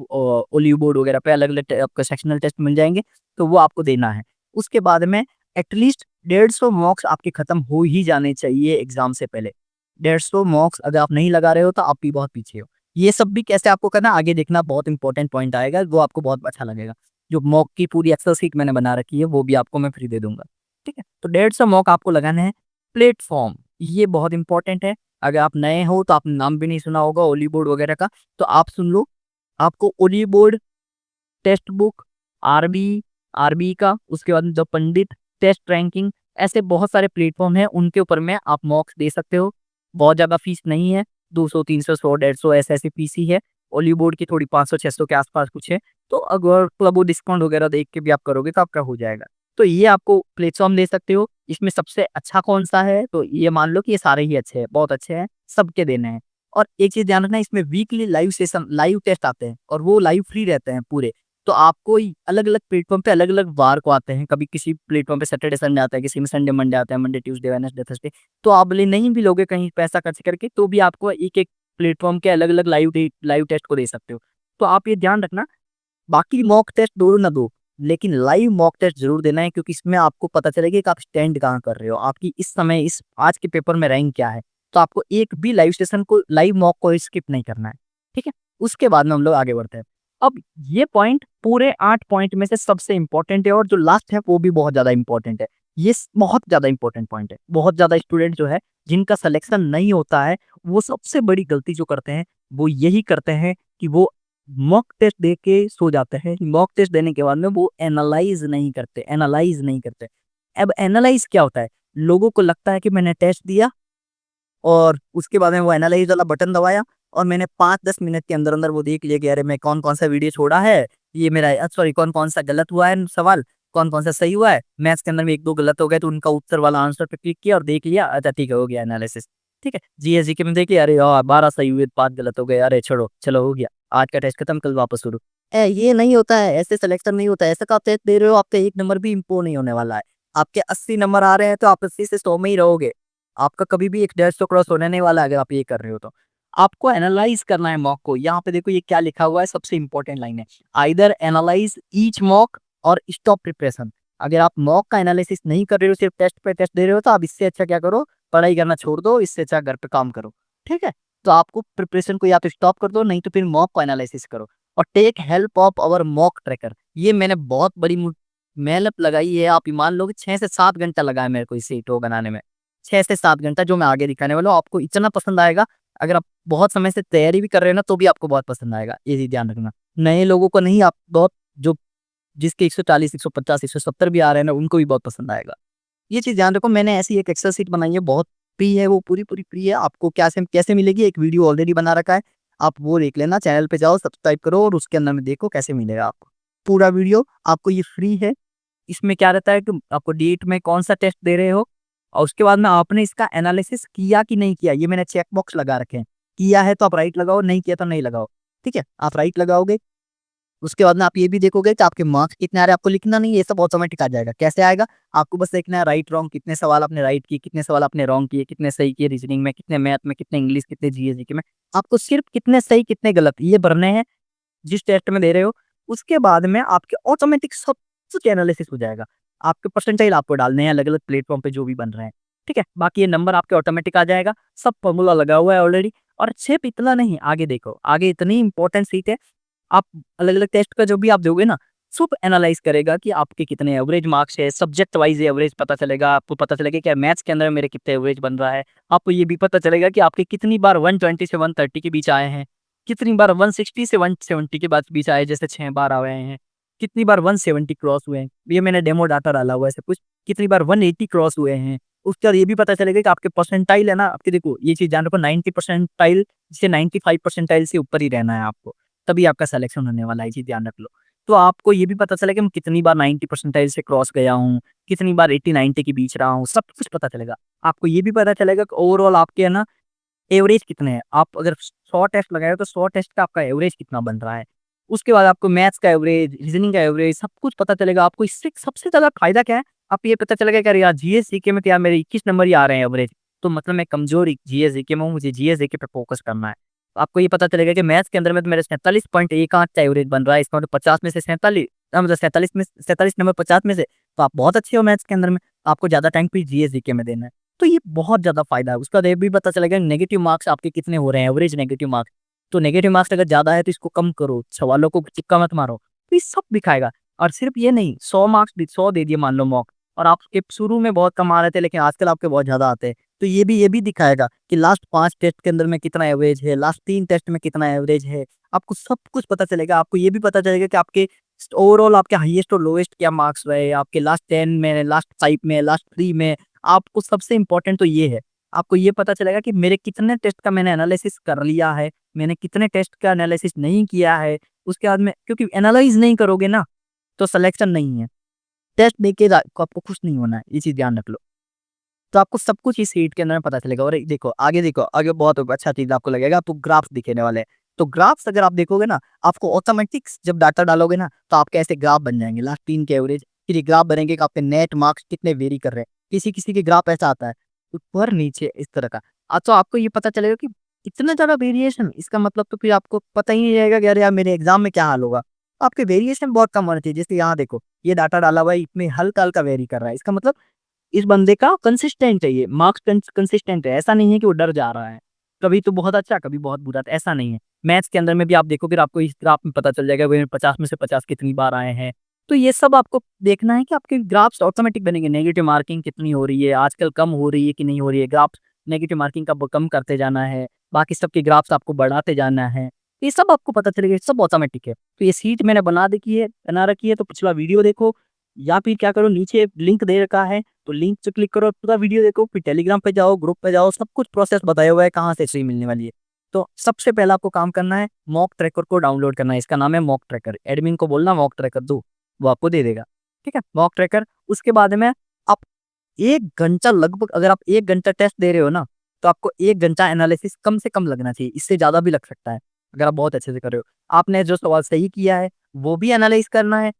ओलियो बोर्ड वगैरह पे अलग-अलग आपको सेक्शनल टेस्ट मिल जाएँगे, तो वो आपको देना है। उसके बाद में एटलीस्ट 150 मॉक्स आपके खत्म हो ही जाने चाहिए एग्ज़ाम से पहले। 150 मॉक्स अगर आप नहीं लगा रहे हो तो आप भी बहुत पीछे हो। ये सब भी कैसे आपको करना है आगे देखना, बहुत इंपॉर्टेंट पॉइंट आएगा, वो आपको बहुत अच्छा लगेगा। जो मॉक की पूरी एक्सेल शीट मैंने बना रखी है, वो भी आपको मैं फ्री दे दूँगा। ठीक है? तो 150 मॉक आपको लगाने हैं। प्लेटफ़ॉर्म, ये बहुत इंपॉर्टेंट है। अगर आप नए हो तो आपने नाम भी नहीं सुना होगा ओली बोर्ड वगैरह का, तो आप सुन लो। आपको only board, textbook, RB RB का, उसके बाद द पंडित, टेस्ट रैंकिंग, ऐसे बहुत सारे प्लेटफ़ॉर्म हैं, उनके ऊपर में आप मॉक्स दे सकते हो। बहुत ज़्यादा फीस नहीं है, 200, 300, 100, 150 ऐसे-ऐसे फीस ही है। ओली बोर्ड की थोड़ी 500, 600 के आस-पास कुछ है। तो अगर थोड़ा बहुत डिस्काउंट वगैरह देख के भी आप करोगे तो आपका हो जाएगा। तो ये आपको प्लेटफ़ॉर्म दे सकते हो। इसमें सबसे अच्छा कौन-सा है? तो ये मान लो कि ये सारे ही अच्छे हैं, बहुत अच्छे हैं, सबके देने हैं। और एक चीज़ ध्यान रखना, इसमें weekly live session, live test आते हैं और वो लाइव फ्री रहते हैं पूरे। तो आपको अलग-अलग प्लेटफ़ॉर्म पे अलग-अलग वार को आते हैं। कभी किसी प्लेटफ़ॉर्म पे सैटरडे, संडे आता है, किसी में संडे, मंडे आता है, मंडे, ट्यूसडे, वेडनेसडे, थर्सडे। तो आप भले नहीं भी लोगे कहीं पैसा खर्च करके, तो भी आपको एक-एक प्लेटफ़ॉर्म के अलग-अलग लाइव टेस्ट को दे सकते हो। तो आप ये ध्यान रखना, बाकी मॉक टेस्ट दो ना दो, लेकिन लाइव मॉक टेस्ट ज़रूर देना है, क्योंकि इसमें आपको पता चलेगा कि आप स्टैंड कहाँ कर रहे हो। आपकी इस समय इस आज के पेपर में रैंक क्या है। तो आपको एक भी लाइव मॉक को स्किप नहीं करना है। ठीक है? उसके बाद में हम लोग आगे बढ़ते हैं। अब ये पॉइंट पूरे 8 पॉइंट में से सबसे इम्पोर्टेंट है और जो लास्ट है वो भी बहुत ज़्यादा इम्पोर्टेंट है। बहुत ज़्यादा इम्पोर्टेंट पॉइंट है। बहुत ज़्यादा स्टूडेंट जो है जिनका सिलेक्शन नहीं होता है, वो सबसे बड़ी गलती जो करते हैं, वो यही करते हैं कि वो मॉक टेस्ट दे के सो जाते हैं। मॉक टेस्ट देने के बाद में वो एनालाइज़ नहीं करते। अब एनालाइज़ क्या होता है? लोगों को लगता है कि मैंने टेस्ट दिया और उसके बाद में वो एनालाइज़ वाला बटन दबाया और मैंने 5-10 मिनट के अंदर-अंदर वो देख लिया कि अरे मैं कौन-कौन सा वीडियो छोड़ा है, ये मेरा सॉरी कौन-कौन सा गलत हुआ है सवाल, कौन-कौन सा सही हुआ है। मैथ्स के अंदर में 1-2 गलत हो गए तो उनका उत्तर वाला आंसर पे क्लिक किया और देख लिया, अच्छा ठीक है हो गया एनालिसिस। ठीक है? जीएस जीके में देख लिया, अरे यार 12 सही हुए, 5 गलत हो गए, अरे छोड़ो, चलो हो गया। आज का टेस्ट खत्म, कल वापस शुरू। ये नहीं होता है, ऐसे सिलेक्शन नहीं होता है। ऐसे का आप टेस्ट दे रहे हो, आपका 1 नंबर भी इम्प्रूव नहीं होने वाला है। आपके 80 नंबर आ रहे हैं तो आप 80 से 100 में ही रहोगे। आपका कभी भी एक 150 क्रॉस होने नहीं वाला है अगर आप ये कर रहे हो तो। आपको एनालाइज़ करना है मॉक को। यहाँ पे देखो ये क्या लिखा हुआ है, सबसे इम्पोर्टेंट लाइन है। आइदर एनालाइज़ ईच मॉक और स्टॉप प्रिपरेशन। अगर आप मॉक का एनालिसिस नहीं कर रहे हो, सिर्फ टेस्ट पे टेस्ट दे रहे हो, तो आप इससे अच्छा क्या करो, पढ़ाई करना छोड़ दो, इससे अच्छा घर पे काम करो। ठीक है? तो आपको प्रिपरेशन को या तो स्टॉप कर दो, नहीं तो फिर मॉक को एनालिसिस करो और take help of our mock tracker. ये मैंने बहुत बड़ी मेहनत लगाई है। आप ये मान लो कि 6 से 7 घंटा लगा है मेरे को इसे वो बनाने में। 6 से 7 घंटा जो मैं आगे दिखाने वाला हूँ, आपको इतना पसंद आएगा। अगर आप बहुत समय से तैयारी भी कर रहे हो ना, तो भी आपको बहुत पसंद आएगा। ये चीज़ ध्यान रखना। नए लोगों को नहीं, आप बहुत जो जिसके 140, 150, 170 भी आ रहे हैं ना, उनको भी बहुत पसंद आएगा। ये चीज़ ध्यान रखो, मैंने ऐसी एक एक्सेल शीट बनाई है, बहुत फ्री है वो, पूरी फ्री है। आपको कैसे कैसे मिलेगी, एक वीडियो ऑलरेडी बना रखा है। आप वो देख लेना, चैनल पे जाओ, सब्सक्राइब करो और उसके अंदर में देखो कैसे मिलेगा आपको। पूरा वीडियो आपको ये फ्री है। इसमें क्या रहता है कि आपको डेट में कौन-सा टेस्ट दे रहे हो और उसके बाद में आपने इसका एनालिसिस किया कि नहीं किया, ये मैंने चेक बॉक्स लगा रखे हैं। किया है तो आप राइट लगाओ, नहीं किया तो नहीं लगाओ। ठीक है? आप राइट लगाओगे, उसके बाद में आप ये भी देखोगे कि आपके मार्क्स कितने आ रहे हैं, आपको लिखना नहीं है, ये सब ऑटोमेटिक आ जाएगा। कैसे आएगा? आपको बस देखना है राइट रॉन्ग, कितने सवाल आपने राइट किए, कितने सवाल आपने रॉन्ग किए, कितने सही किए रीजनिंग में, कितने मैथ में, कितने इंग्लिश, कितने जीएस जीके में। आपको सिर्फ कितने सही, कितने गलत ये भरने हैं जिस टेस्ट में दे रहे हो। उसके बाद में आपके ऑटोमेटिक सब कुछ एनालिसिस हो जाएगा। आपके परसेंटाइल आपको डालने हैं अलग-अलग प्लेटफ़ॉर्म पे जो भी बन रहे हैं। ठीक है? बाकी ये नंबर आपके ऑटोमेटिक आ जाएगा। सब फ़ॉर्मूला लगा हुआ है ऑलरेडी। और सिर्फ इतना नहीं, आगे देखो, आगे इतनी इम्पोर्टेंट सीट है, आप अलग-अलग टेस्ट का जो भी आप दोगे ना, सब एनालाइज करेगा कि आपके कितने एवरेज मार्क्स है, सब्जेक्ट वाइज एवरेज पता चलेगा, आपको पता चलेगा कि मैथ्स के अंदर मेरे कितने एवरेज बन रहा है। आपको ये भी पता चलेगा कि आपके कितनी बार 120 से 130 के बीच आए हैं, कितनी बार 160 से 170 के बाद बीच आए, जैसे 6 बार आए हैं, कितनी बार 170 क्रॉस हुए हैं, ये मैंने डेमो डाटा डाला हुआ है सब कुछ, कितनी बार 180 क्रॉस हुए हैं। उसके बाद ये भी पता चलेगा कि आपके परसेंटाइल है ना, आपके देखो ये चीज़ ध्यान रखो, 90 परसेंटाइल से 95 परसेंटाइल से ऊपर ही रहना है आपको, तभी आपका सिलेक्शन होने वाला है, ये चीज़ ध्यान रख लो। तो आपको ये भी पता चलेगा कि मैं कितनी बार 90 परसेंटाइल से क्रॉस गया हूँ, कितनी बार 80-90 के बीच रहा हूँ, सब कुछ पता चलेगा। आपको ये भी पता चलेगा कि ओवरऑल आपके है ना एवरेज कितने हैं। आप अगर 100 टेस्ट लगाए हो तो 100 टेस्ट का आपका एवरेज कितना बन रहा है। उसके बाद आपको मैथ्स का एवरेज, रीज़निंग का एवरेज सब कुछ पता चलेगा। आपको इससे सबसे ज़्यादा फ़ायदा क्या है? आपको ये पता चलेगा कि अरे यार जीएस जीके में तो यार मेरे 21 नंबर ही आ रहे हैं एवरेज, तो मतलब मैं कमज़ोर जीएस जीके में हूँ, मुझे जीएस जीके पे फ़ोकस करना है। तो आपको ये पता चलेगा कि मैथ्स के अंदर में तो मेरा 47.18 का एवरेज बन रहा है, इसका मतलब 50 में से 47 मतलब 47 में 47 नंबर 50 में से, तो आप बहुत अच्छे हो मैथ्स के अंदर में, आपको ज़्यादा टाइम फिर जीएस जीके में देना है। तो ये बहुत ज़्यादा फ़ायदा है। उसका बाद ये भी पता चलेगा नेगेटिव मार्क्स आपके कितने हो रहे हैं, एवरेज नेगेटिव मार्क्स। तो नेगेटिव मार्क्स अगर ज़्यादा है तो इसको कम करो, सवालों को चिक्का मत मारो। तो ये सब दिखाएगा। और सिर्फ़ ये नहीं, 100 मार्क्स 100 दे दिए मान लो मॉक, और आपके शुरू में बहुत कम आ रहे थे लेकिन आजकल आपके बहुत ज़्यादा आते हैं। तो ये भी दिखाएगा कि लास्ट 5 टेस्ट के अंदर में कितना एवरेज है, लास्ट 3 टेस्ट में कितना एवरेज है। आपको सब कुछ पता चलेगा। आपको ये भी पता चलेगा कि आपके ओवरऑल आपके हाईएस्ट और लोएस्ट क्या मार्क्स रहे, आपके लास्ट 10 में, लास्ट 5 में, लास्ट 3 में। आपको सबसे इम्पोर्टेंट तो ये है, आपको ये पता चलेगा कि मेरे कितने टेस्ट का मैंने एनालिसिस कर लिया है, मैंने कितने टेस्ट का एनालिसिस नहीं किया है। उसके बाद में क्योंकि एनालाइज़ नहीं करोगे ना, तो सिलेक्शन नहीं है। टेस्ट देके आपको खुश नहीं होना है, ये चीज़ ध्यान रख लो। तो आपको सब कुछ इस शीट के अंदर में पता चलेगा। और देखो, आगे बहुत अच्छा चीज़ आपको लगेगा, आपको ग्राफ्स दिखेने वाले हैं। तो ग्राफ्स अगर आप देखोगे ना, आपको ऑटोमेटिक्स जब डाटा डालोगे ना, तो आपके ऐसे ग्राफ बन जाएँगे, लास्ट 3 के एवरेज, फिर ये ग्राफ बनेंगे कि आपके नेट मार्क्स कितने वेरी कर रहे हैं। किसी-किसी के ग्राफ ऐसा आता है, ऊपर-नीचे इस तरह का। तो आपको ये पता चलेगा कि इतना ज़्यादा वेरिएशन, इसका मतलब तो फिर आपको पता ही नहीं रहेगा कि अरे यार मेरे एग्ज़ाम में क्या हाल होगा। आपके वेरिएशन बहुत कम होना चाहिए। जैसे यहाँ देखो, ये डाटा डाला हुआ है, इसमें हल्का-हल्का वेरी कर रहा है। इसका मतलब इस बंदे का कंसिस्टेंट है, ये मार्क्स कंसिस्टेंट है, ऐसा नहीं है कि वो डर जा रहा है। कभी तो बहुत अच्छा, कभी बहुत बुरा, तो ऐसा नहीं है। मैथ्स के अंदर में भी आप देखोगे तो आपको इस ग्राफ में पता चल जाएगा वे 50 में से 50 कितनी बार आए हैं। तो ये सब आपको देखना है कि आपके ग्राफ्स ऑटोमेटिक बनेंगे। नेगेटिव मार्किंग कितनी हो रही है, आजकल कम हो रही है कि नहीं हो रही है, ग्राफ्स नेगेटिव मार्किंग का कम करते जाना है, बाकी सबके ग्राफ्स आपको बढ़ाते जाना है। ये सब आपको पता चलेगा, ये सब ऑटोमेटिक है। तो ये शीट मैंने बना रखी है, तो पिछला वीडियो देखो, या फिर क्या करो, नीचे लिंक दे रखा है, तो लिंक से क्लिक करो, पूरा वीडियो देखो, फिर टेलीग्राम पे जाओ, ग्रुप पे जाओ, सब कुछ प्रोसेस बताया हुआ है कहाँ से फ्री मिलने वाली है। तो सबसे पहला आपको काम करना है, मॉक ट्रैकर को डाउनलोड करना है। इसका नाम है मॉक ट्रैकर। एडमिन को बोलना मॉक ट्रैकर दो, वो आपको दे देगा। ठीक है, मॉक ट्रैकर। उसके बाद में आप 1 घंटा, लगभग अगर आप 1 घंटा टेस्ट दे रहे हो ना, तो आपको 1 घंटा एनालिसिस कम से कम लगना चाहिए। इससे ज़्यादा भी लग सकता है, अगर आप बहुत अच्छे से कर रहे हो। आपने जो सवाल सही किया है, वो भी एनालाइज़ करना है।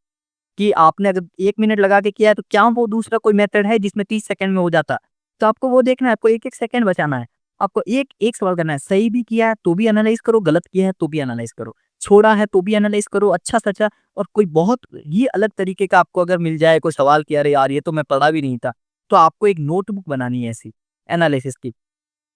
कि आपने अगर 1 मिनट लगा के किया है, तो क्या वो दूसरा कोई मेथड है जिसमें 30 सेकंड में हो जाता? तो आपको वो देखना है, आपको 1-1 सेकंड बचाना है। आपको एक सवाल करना है, सही भी किया है तो भी एनालाइज़ करो, गलत किया है तो भी एनालाइज़ करो, छोड़ा है तो भी एनालाइज़ करो, अच्छा-सच्चा। और कोई बहुत ही अलग तरीके का आपको अगर मिल जाए कोई सवाल कि अरे यार ये तो मैं पढ़ा भी नहीं था, तो आपको एक नोटबुक बनानी है ऐसी एनालिसिस की।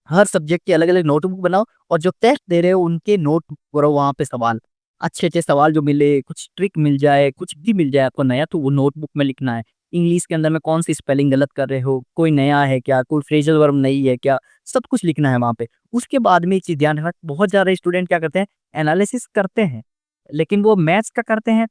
हर सब्जेक्ट की अलग-अलग नोटबुक बनाओ, और जो टेस्ट दे रहे हो उनके नोट करो वहाँ पे सवाल। अच्छे-अच्छे सवाल जो मिले, कुछ ट्रिक मिल जाए, कुछ भी मिल जाए आपको नया, तो वो नोटबुक में लिखना है। इंग्लिश के अंदर में कौन-सी स्पेलिंग गलत कर रहे हो, कोई नया है क्या, कोई फ्रेज़ल वर्ब नहीं है क्या, सब कुछ लिखना है वहाँ पे। उसके बाद में एक चीज़ ध्यान रखना, बहुत ज़्यादा स्टूडेंट क्या करते हैं, एनालिसिस करते हैं, लेकिन वो मैथ्स का करते हैं,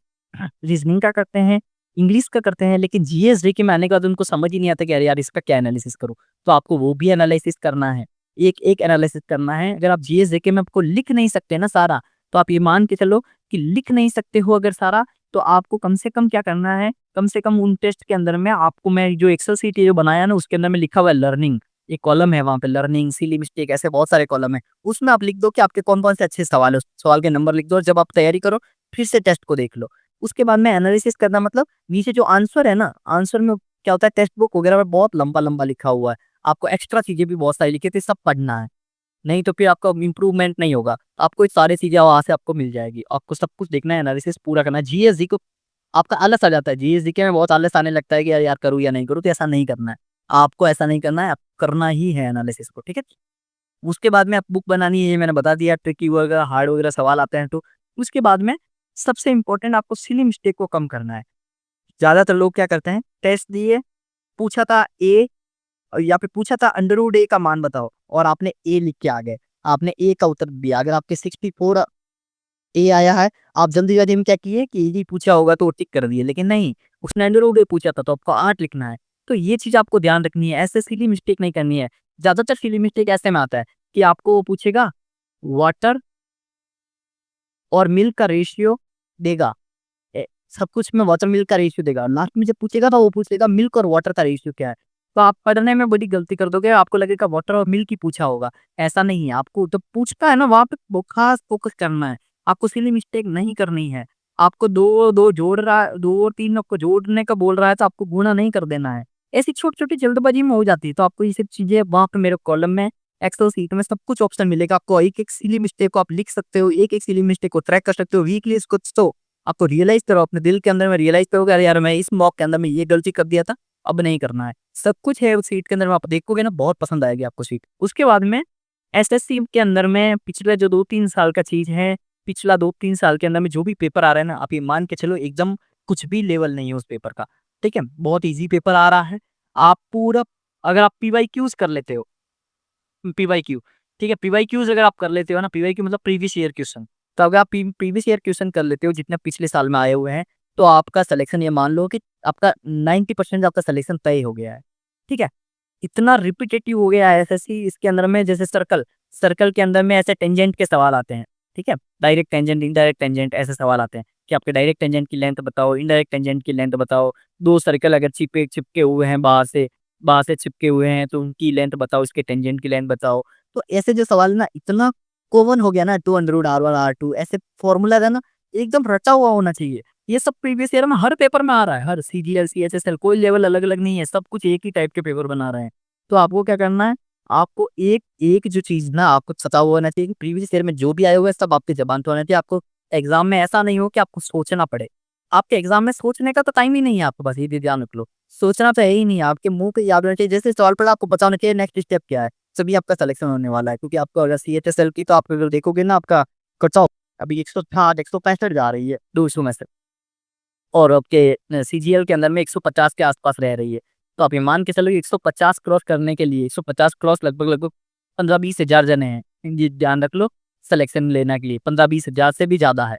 रीज़निंग का करते हैं, इंग्लिश का करते हैं, लेकिन जीएस, जीके में आने के बाद उनको समझ ही नहीं आता कि अरे यार इसका क्या एनालिसिस करूँ? तो आपको वो भी एनालिसिस करना है। एक-एक एनालिसिस करना है। अगर आप जीएस जीके में आपको लिख नहीं सकते ना सारा, तो आप ये मान के चलो कि लिख नहीं सकते हो अगर सारा, तो आपको कम से कम क्या करना है, कम से कम उन टेस्ट के अंदर में आपको, मैं जो एक्सेल शीट ये जो बनाया ना, उसके अंदर में लिखा हुआ है लर्निंग, एक कॉलम है वहाँ पे, लर्निंग, सिली मिस्टेक, ऐसे बहुत सारे कॉलम है। उसमें आप लिख दो कि आपके कौन-कौन से अच्छे सवाल है, उस सवाल के नंबर लिख दो, और जब आप तैयारी करो, फिर से टेस्ट को देख लो। उसके बाद में एनालिसिस करना, मतलब नीचे जो आंसर है ना, आंसर में क्या होता है, टेक्स्ट बुक वगैरह में बहुत लंबा-लंबा लिखा हुआ है। आपको एक्स्ट्रा चीज़ें भी बहुत सारी लिखी थी, सब पढ़ना है। नहीं तो फिर आपका इम्प्रूवमेंट नहीं होगा। आपको ये सारी चीज़ें वहाँ से आपको मिल जाएगी। आपको सब कुछ देखना है, एनालिसिस पूरा करना है। जीएस को आपका आलस आ जाता है। जीएस जीके में बहुत आलस आने लगता है कि यार यार करूँ या नहीं करूँ, तो ऐसा नहीं करना है। आपको ऐसा नहीं करना है, आपको करना ही है एनालिसिस को, ठीक है? उसके बाद में आप बुक बनानी है, ये मैंने बता दिया, ट्रिकी वगैरह, हार्ड वगैरह सवाल आते हैं तो। उसके बाद में सबसे इम्पोर्टेंट आपको सिली मिस्टेक को कम करना है। ज़्यादातर लोग क्या करते हैं, टेस्ट दिए, पूछा था ए या फिर पूछा था अंडर रूट ए का मान बताओ और आपने ए लिख के आ गए। आपने ए का उत्तर दिया। अगर आपके 64 ए आया है, आप जल्दी-जल्दी में क्या किए कि ए पूछा होगा तो टिक कर दिए, लेकिन नहीं, उसने अंडर रूट ए पूछा था तो आपको 8 लिखना है। तो ये चीज़ आपको ध्यान रखनी है, ऐसे सिली मिस्टेक नहीं करनी है। ज़्यादातर सिली मिस्टेक ऐसे में आता है कि आपको वो पूछेगा वाटर और मिल्क का रेशियो देगा। सब कुछ में वाटर मिल्क का रेशियो देगा। लास्ट में जब पूछेगा तो वो पूछेगा मिल्क और वाटर का रेशियो क्या है? तो आप पढ़ने में बड़ी गलती कर दोगे, आपको लगेगा वाटर और मिल्क ही पूछा होगा। ऐसा नहीं है, आपको जब पूछता है ना वहाँ पे खास फ़ोकस करना है। आपको सिली मिस्टेक नहीं करनी है। आपको 2-2 जोड़ रहा है, 2 और 3 आपको जोड़ने का बोल रहा है तो आपको गुणा नहीं कर देना है। ऐसी छोटी-छोटी जल्दबाजी में हो जाती है, तो आपको ये सब चीज़ें वहाँ पे मेरे कॉलम में एक्सेल शीट में सब कुछ ऑप्शन मिलेगा। आपको एक-एक सिली मिस्टेक को आप लिख सकते हो, एक-एक सिली मिस्टेक को ट्रैक कर सकते हो। वीकली इसको तो आपको रियलाइज़ करो, अपने दिल के अंदर में रियलाइज़ करोगे, अरे यार मैं इस मॉक के अंदर में ये गलती कर दिया था, अब नहीं करना है। सब कुछ है उस शीट के अंदर में, आप देखोगे ना बहुत पसंद आएगी आपको शीट। उसके बाद में एसएससी के अंदर में पिछले जो 2-3 साल का चीज़ है, पिछला 2-3 साल के अंदर में जो भी पेपर आ रहा है ना, आप ये मान के चलो एकदम कुछ भी लेवल नहीं है उस पेपर का, ठीक है? बहुत ईज़ी पेपर आ रहा है। आप पूरा अगर आप पीवाईक्यूज़ कर लेते हो, पीवाईक्यू, ठीक है? पीवाईक्यूज़ अगर आप कर लेते हो ना, पीवाईक्यू मतलब प्रीवियस ईयर क्वेश्चन। तो अगर आप प्रीवियस ईयर क्वेश्चन कर लेते हो जितने पिछले साल में आए हुए हैं, तो आपका सिलेक्शन ये मान लो कि आपका 90% आपका सिलेक्शन तय हो गया है, ठीक है? इतना रिपिटेटिव हो गया है एसएससी इसके अंदर में, जैसे सर्कल, सर्कल के अंदर में ऐसे टेंजेंट के सवाल आते हैं, ठीक है? डायरेक्ट टेंजेंट, इनडायरेक्ट टेंजेंट ऐसे सवाल आते हैं कि आपके डायरेक्ट टेंजेंट की लेंथ बताओ, इनडायरेक्ट टेंजेंट की लेंथ बताओ। 2 सर्कल अगर चिपके हुए हैं बाहर से चिपके हुए हैं तो उनकी लेंथ बताओ, इसके टेंजेंट की लेंथ बताओ। तो ऐसे जो सवाल ना इतना कॉमन हो गया ना, 2 अंडर रूट R1 R2 ऐसे फॉर्मूला है ना, एकदम रटा हुआ होना चाहिए। ये सब प्रीवियस ईयर में हर पेपर में आ रहा है, हर सीजीएल, सीएचएसएल कोई लेवल अलग-अलग नहीं है, सब कुछ एक ही टाइप के पेपर बना रहे हैं। तो आपको क्या करना है, आपको एक एक जो चीज़ ना आपको पता हुआ होना चाहिए कि प्रीवियस ईयर में जो भी आया हुआ है सब आपकी ज़बान पे होना चाहिए। आपको एग्ज़ाम में ऐसा नहीं हो कि आपको सोचना पड़े। आपके एग्ज़ाम में सोचने का तो टाइम ही नहीं है आपके पास, ये भी ध्यान रख लो। सोचना तो है ही नहीं है, आपके मुँह पे याद होना चाहिए। जैसे सवाल पड़ा आपको पता होना चाहिए नेक्स्ट स्टेप क्या है, तभी आपका सिलेक्शन होने वाला है। क्योंकि आपको अगर सीएचएसएल की तो आप अगर देखोगे ना आपका कट ऑफ अभी 160 165 जा रही है 200 में से। और आपके सीजीएल के अंदर में 150 के आस-पास रह रही है। तो आप ये मान के चलो 150 क्रॉस करने के लिए 150 क्रॉस लगभग-लगभग 15-20 हज़ार जने हैं। ये ध्यान रख लो सिलेक्शन लेने के लिए 15-20 हज़ार से भी ज़्यादा है।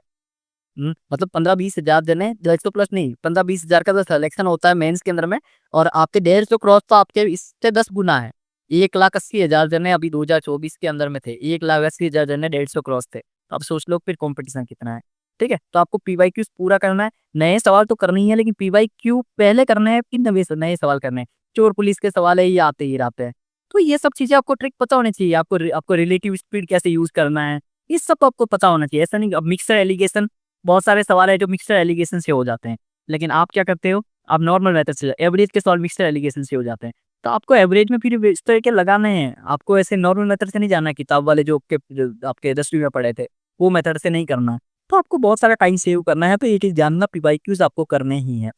मतलब 15-20 हज़ार जने 150 प्लस नहीं 15-20 हज़ार का तो सिलेक्शन होता है मेंस के अंदर में और आपके 150 क्रॉस तो आपके इससे 10 गुना है। 1,80,000 जने अभी 2024 के अंदर में थे। 1,80,000 जने 150 क्रॉस थे। तो अब सोच लो फिर कॉम्पिटिशन कितना है। ठीक है? तो आपको पीवाईक्यूज़ पूरा करना है। नए सवाल तो करने ही है लेकिन पीवाईक्यू पहले करने हैं फिर नए सवाल करने हैं। चोर पुलिस के सवाल है ये आते ही रहते हैं। तो ये सब चीज़ें आपको ट्रिक पता होनी चाहिए। आपको रिलेटिव स्पीड कैसे यूज़ करना है, ये सब आपको पता होना चाहिए। ऐसा नहीं अब मिक्सर एलिगेशन बहुत सारे सवाल है जो मिक्सर एलिगेशन से हो जाते हैं। लेकिन आप क्या करते हो, आप नॉर्मल मेथड से एवरेज के सवाल मिक्सर एलिगेशन से हो जाते हैं। तो आपको एवरेज में फिर इस तरह के लगाने हैं। आपको ऐसे नॉर्मल मेथड से नहीं जाना है किताब वाले जो आपके 10वीं में पढ़े थे, वो मेथड से नहीं करना है। तो आपको बहुत सारा टाइम सेव करना है, तो ये चीज़ जानना पीवाईक्यूज़ आपको करने ही हैं।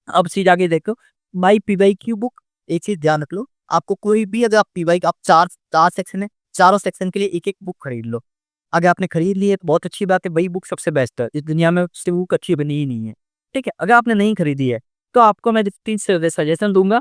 अब चीज़ आगे देखो, माई पीवाईक्यू बुक एक चीज़ ध्यान रख लो, आपको कोई भी अगर आप पीवाई आप 4 सेक्शन है, चारों सेक्शन के लिए एक-एक बुक खरीद लो। अगर आपने खरीद ली है तो बहुत अच्छी बात है, वही बुक सबसे बेस्ट है। इस दुनिया में उससे बुक अच्छी बनी ही नहीं है। ठीक है? अगर आपने नहीं खरीदी है, तो आपको मैं 3 सजेशन दूँगा,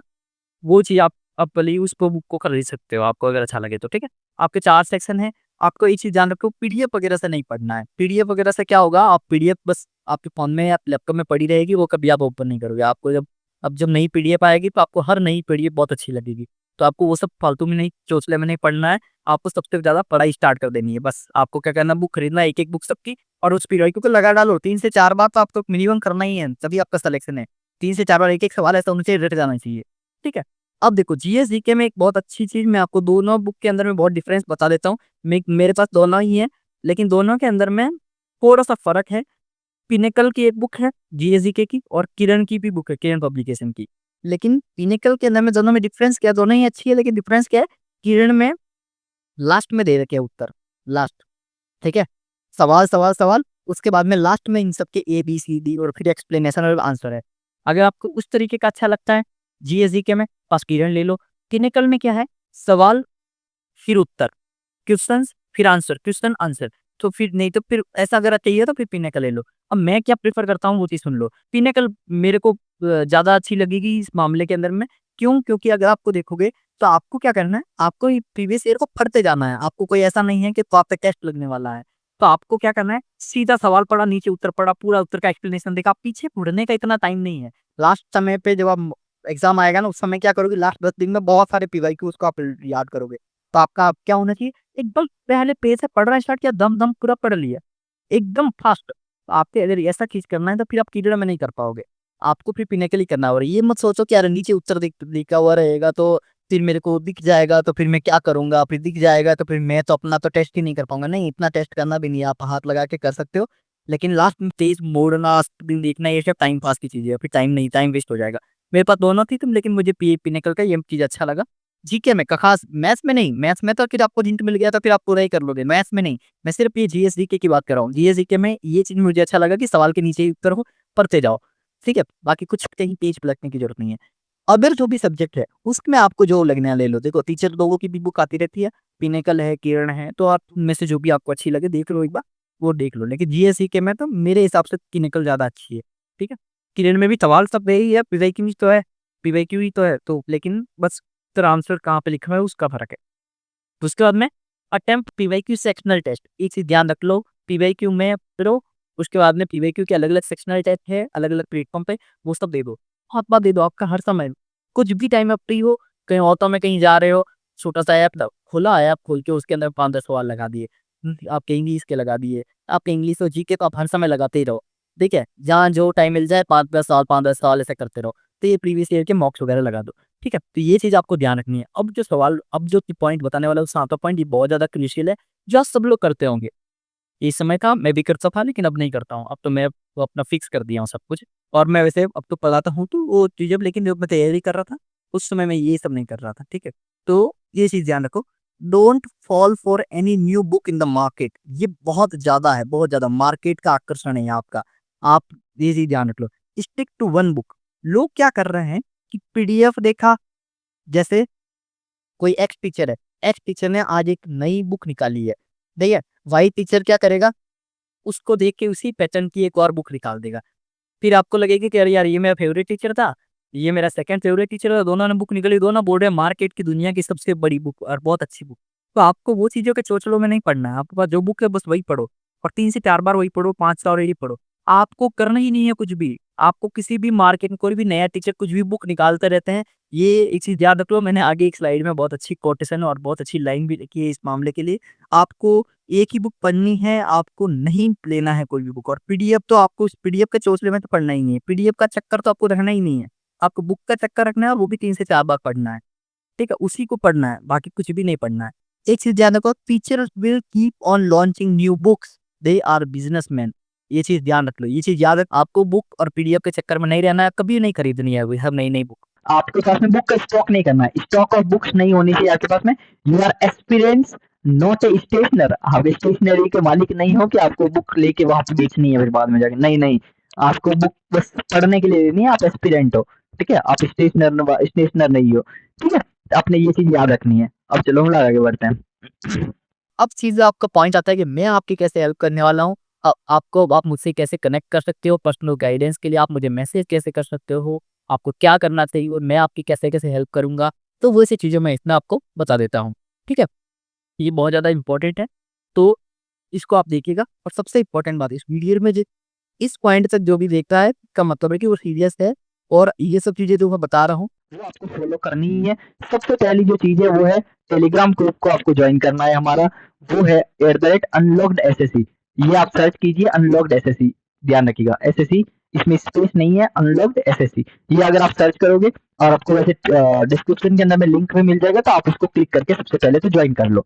वो चीज़ आप भले ही उस बुक को खरीद सकते हो, आपको अगर अच्छा लगे तो, ठीक है? आपके 4 सेक्शन हैं, आपको एक चीज़ ध्यान रखो पीडीएफ वगैरह से नहीं पढ़ना है। पीडीएफ वगैरह से क्या होगा, आप पीडीएफ बस आपके फ़ोन में या लैपटॉप में पड़ी रहेगी, वो कभी आप ओपन नहीं करोगे। आपको जब नई पीडीएफ आएगी, तो आपको हर नई पीडीएफ बहुत अच्छी लगेगी। तो आपको वो सब फालतू में नहीं चोचले में नहीं पढ़ना है, आपको सबसे ज़्यादा पढ़ाई स्टार्ट कर देनी है। बस आपको क्या करना है, बुक खरीदना है, एक-एक बुक सबकी और उस पीडीएफ को लगा डालो। 3 से 4 बार तो आपको मिनिमम करना ही है, तभी आपका सिलेक्शन है। 3 से 4 बार एक-एक सवाल ऐसा होना चाहिए, रट जाना चाहिए। ठीक है? अब देखो जीएस जीके में एक बहुत अच्छी चीज़ मैं आपको दोनों बुक के अंदर में बहुत डिफरेंस बता देता हूँ। मेरे पास दोनों ही हैं, लेकिन दोनों के अंदर में थोड़ा-सा फ़र्क है। पिनेकल की एक बुक है जीएस जीके की और किरण की भी बुक है, किरण पब्लिकेशन की। लेकिन पिनेकल के अंदर में दोनों में डिफरेंस क्या है, दोनों ही अच्छी है लेकिन डिफरेंस क्या है, किरण में लास्ट में दे रखे हैं उत्तर, लास्ट, ठीक है? सवाल, सवाल, सवाल, उसके बाद में लास्ट में इन सब के ए, बी, सी, डी और फिर एक्सप्लेनेशन और आंसर है। अगर आपको उस तरीके का अच्छा लगता है, जीएस जीके में, बस किरण ले लो। पिनेकल में क्या है, सवाल फिर उत्तर, क्वेश्चंस फिर आंसर, क्वेश्चन आंसर। तो फिर नहीं तो फिर ऐसा अगर चाहिए तो फिर पिनेकल ले लो। अब मैं क्या प्रेफ़र करता हूँ वो चीज़ सुन लो। पिनेकल मेरे को ज़्यादा अच्छी लगेगी इस मामले के अंदर में। क्यों? क्योंकि अगर आपको देखोगे तो आपको क्या करना है, आपको ये प्रीवियस ईयर को पढ़ते जाना है। आपको कोई ऐसा नहीं है कि तो आप पे टेस्ट लगने वाला है। तो आपको क्या करना है, सीधा सवाल पढ़ा, नीचे उत्तर पढ़ा, पूरा उत्तर का एक्सप्लेनेशन देखा। पीछे मुड़ने का इतना टाइम नहीं है। लास्ट समय पे जब आप एग्ज़ाम आएगा ना, उस समय क्या करोगे, लास्ट 10 दिन में बहुत सारे पीवाईक्यूज़ को आप याद करोगे। तो आपका क्या होना चाहिए, एकदम पहले पेज से पढ़ना स्टार्ट किया, दम-दम पूरा पढ़ लिया, एकदम फास्ट। तो आपको अगर ऐसा चीज़ करना है तो फिर आप कीड़े में नहीं कर पाओगे। आपको फिर पिनेकल ही करना है और ये मत सोचो कि यार नीचे उत्तर लिखा हुआ रहेगा तो फिर मेरे को दिख जाएगा तो फिर मैं क्या करूँगा? फिर दिख जाएगा तो फिर मैं तो अपना तो टेस्ट ही नहीं कर पाऊँगा। नहीं, इतना टेस्ट करना भी नहीं है, आप हाथ लगा के कर सकते हो। लेकिन लास्ट में तेज़ मोड़ना, स्क्रीन देखना, ये सब टाइम पास की चीज़ें है, फिर टाइम नहीं, टाइम वेस्ट हो जाएगा। मेरे पास दोनों थी तो लेकिन मुझे पिनेकल का ये चीज़ अच्छा लगा। जीके में खास मैथ्स में नहीं, मैथ्स में तो फिर आपको हिंट मिल गया तो फिर आप पूरा ही कर लोगे, मैथ्स में नहीं। मैं सिर्फ ये जीएस जीके की बात कर रहा हूँ। जीएस जीके में ये चीज़ मुझे अच्छा लगा कि सवाल के नीचे ही उत्तर हो, पढ़ते जाओ, ठीक है? बाकी कुछ कहीं पेज पलटने की ज़रूरत नहीं है। अदर जो भी सब्जेक्ट है, उसमें आपको जो लगना है ले लो। देखो टीचर लोगों की भी बुक आती रहती है, पिनेकल है, किरण है, तो आप उनमें से जो भी आपको अच्छी लगे देख लो एक बार, वो देख लो। लेकिन जीएस जीके में तो मेरे हिसाब से पिनेकल ज़्यादा अच्छी है, ठीक है? किरण में भी सवाल सब यही है, पीवाईक्यू ही तो है, पीवाईक्यू ही तो है, तो लेकिन बस उत्तर आंसर कहाँ पे लिखा हुआ है उसका फ़र्क है। उसके बाद में अटेम्प्ट पीवाईक्यू सेक्शनल टेस्ट, एक चीज़ ध्यान रख लो, पीवाईक्यू में करो, उसके बाद में पीवाईक्यू के अलग-अलग सेक्शनल टेस्ट है, अलग-अलग प्लेटफ़ॉर्म पे, वो सब दे दो। बहुत बार दे दो, आपका हर समय, कुछ भी टाइम आप फ्री हो, कहीं ऑटो में कहीं जा रहे हो, छोटा-सा ऐप द खुला है, ऐप खोल के उसके अंदर 5-10 सवाल लगा दिए। आपके इंग्लिश के लगा दिए, आपके इंग्लिश और जीके तो आप हर समय लगाते ही रहो, ठीक है? जहाँ जो टाइम मिल जाए 5-10 सवाल 5-10 सवाल ऐसे करते रहो। तो ये प्रीवियस ईयर के मॉक्स वगैरह लगा दो। ठीक है? तो ये चीज़ आपको ध्यान रखनी है। अब जो पॉइंट बताने वाला हूँ 7वां पॉइंट, ये बहुत ज़्यादा क्रूशियल है, जो आप सब लोग करते होंगे। इस समय था मैं भी करता था लेकिन अब नहीं करता हूँ। अब तो मैं वो अपना फिक्स कर दिया हूँ सब कुछ और मैं वैसे अब तो पढ़ाता हूँ तो वो चीज़ें, लेकिन जब मैं तैयारी कर रहा था, उस समय मैं ये सब नहीं कर रहा था, ठीक है? तो ये चीज़ ध्यान रखो, don't fall for any new book in the market. ये बहुत ज़्यादा है, बहुत ज़्यादा मार्केट का आकर्षण है आपका। आप ये चीज़ ध्यान रख लो, स्टिक टू वन बुक। लोग क्या कर रहे हैं कि पीडीएफ देखा, जैसे कोई एक्स टीचर है, एक्स टीचर ने आज एक नई बुक निकाली है, ठीक है? वाई टीचर क्या करेगा, उसको देख के उसी पैटर्न की एक और बुक निकाल देगा। फिर आपको लगेगा कि अरे यार ये मेरा फेवरेट टीचर था, ये मेरा सेकंड फेवरेट टीचर था, दोनों ने बुक निकाली, दोनों बोल रहे हैं मार्केट की दुनिया की सबसे बड़ी बुक और बहुत अच्छी बुक। तो आपको वो चीज़ों के चोचलों में नहीं पढ़ना है, आपके पास जो बुक है बस वही पढ़ो और 3 से 4 बार वही पढ़ो, 5 बार वही पढ़ो। आपको करना ही नहीं है कुछ भी। आपको किसी भी मार्केट में कोई भी नया टीचर कुछ भी बुक निकालते रहते हैं, ये एक चीज़ याद रख लो, मैंने आगे एक स्लाइड में बहुत अच्छी कोटेशन और बहुत अच्छी लाइन भी लिखी है इस मामले के लिए। आपको एक ही बुक पढ़नी है, आपको नहीं लेना है कोई भी बुक और पीडीएफ तो आपको उस पीडीएफ के चोचले में तो पढ़ना ही नहीं है। पीडीएफ का चक्कर तो आपको रखना ही नहीं है। आपको बुक का चक्कर रखना है और वो भी 3 से 4 बार पढ़ना है। ठीक है? उसी को पढ़ना है, बाकी कुछ भी नहीं पढ़ना है। एक चीज़ ध्यान रखो, teachers will keep on launching new books, they are businessman. ये चीज़ ध्यान रख लो, ये चीज़ याद रख, आपको बुक और पीडीएफ के चक्कर में नहीं रहना है, कभी नहीं खरीदनी है हर नई-नई बुक। आपके पास में बुक का स्टॉक नहीं करना है, स्टॉक ऑफ बुक्स नहीं होनी चाहिए आपके पास में। You are aspirants not a stationer. आप स्टेशनरी के मालिक नहीं हो कि आपको बुक लेके वहाँ पे बेचनी है फिर बाद में जाके। नहीं, नहीं, आपको बुक बस पढ़ने के लिए लेनी है, आप एस्पिरेंट हो, ठीक है? आप स्टेशनर नहीं हो, ठीक है? आपने ये चीज़ याद रखनी है। अब चलो हम लोग आगे बढ़ते हैं। अब चीज़ आपका पॉइंट आता है कि मैं आपकी कैसे हेल्प करने वाला हूँ। आप मुझसे कैसे कनेक्ट कर सकते हो, पर्सनल गाइडेंस के लिए आप मुझे मैसेज कैसे कर सकते हो, आपको क्या करना चाहिए और मैं आपकी कैसे-कैसे हेल्प करूँगा। तो वो सी चीज़ें मैं इसमें आपको बता देता हूँ, ठीक है? ये बहुत ज़्यादा इम्पोर्टेंट है, तो इसको आप देखिएगा और सबसे इम्पोर्टेंट बात इस वीडियो में इस पॉइंट तक जो भी देखता है, इसका मतलब है कि वो सीरियस है और ये सब चीज़ें जो मैं बता रहा हूँ, वो आपको फ़ॉलो करनी ही है। सबसे पहली जो चीज़ है वो है टेलीग्राम ग्रुप को आपको जॉइन करना है हमारा, वो है @unlockedssc। ये आप सर्च कीजिए अनलॉक्ड एसएससी, ध्यान रखिएगा एसएससी, इसमें स्पेस नहीं है, अनलॉक्ड एसएससी। ये अगर आप सर्च करोगे और आपको वैसे डिस्क्रिप्शन के अंदर में लिंक भी मिल जाएगा, तो आप उसको क्लिक करके सबसे पहले तो जॉइन कर लो,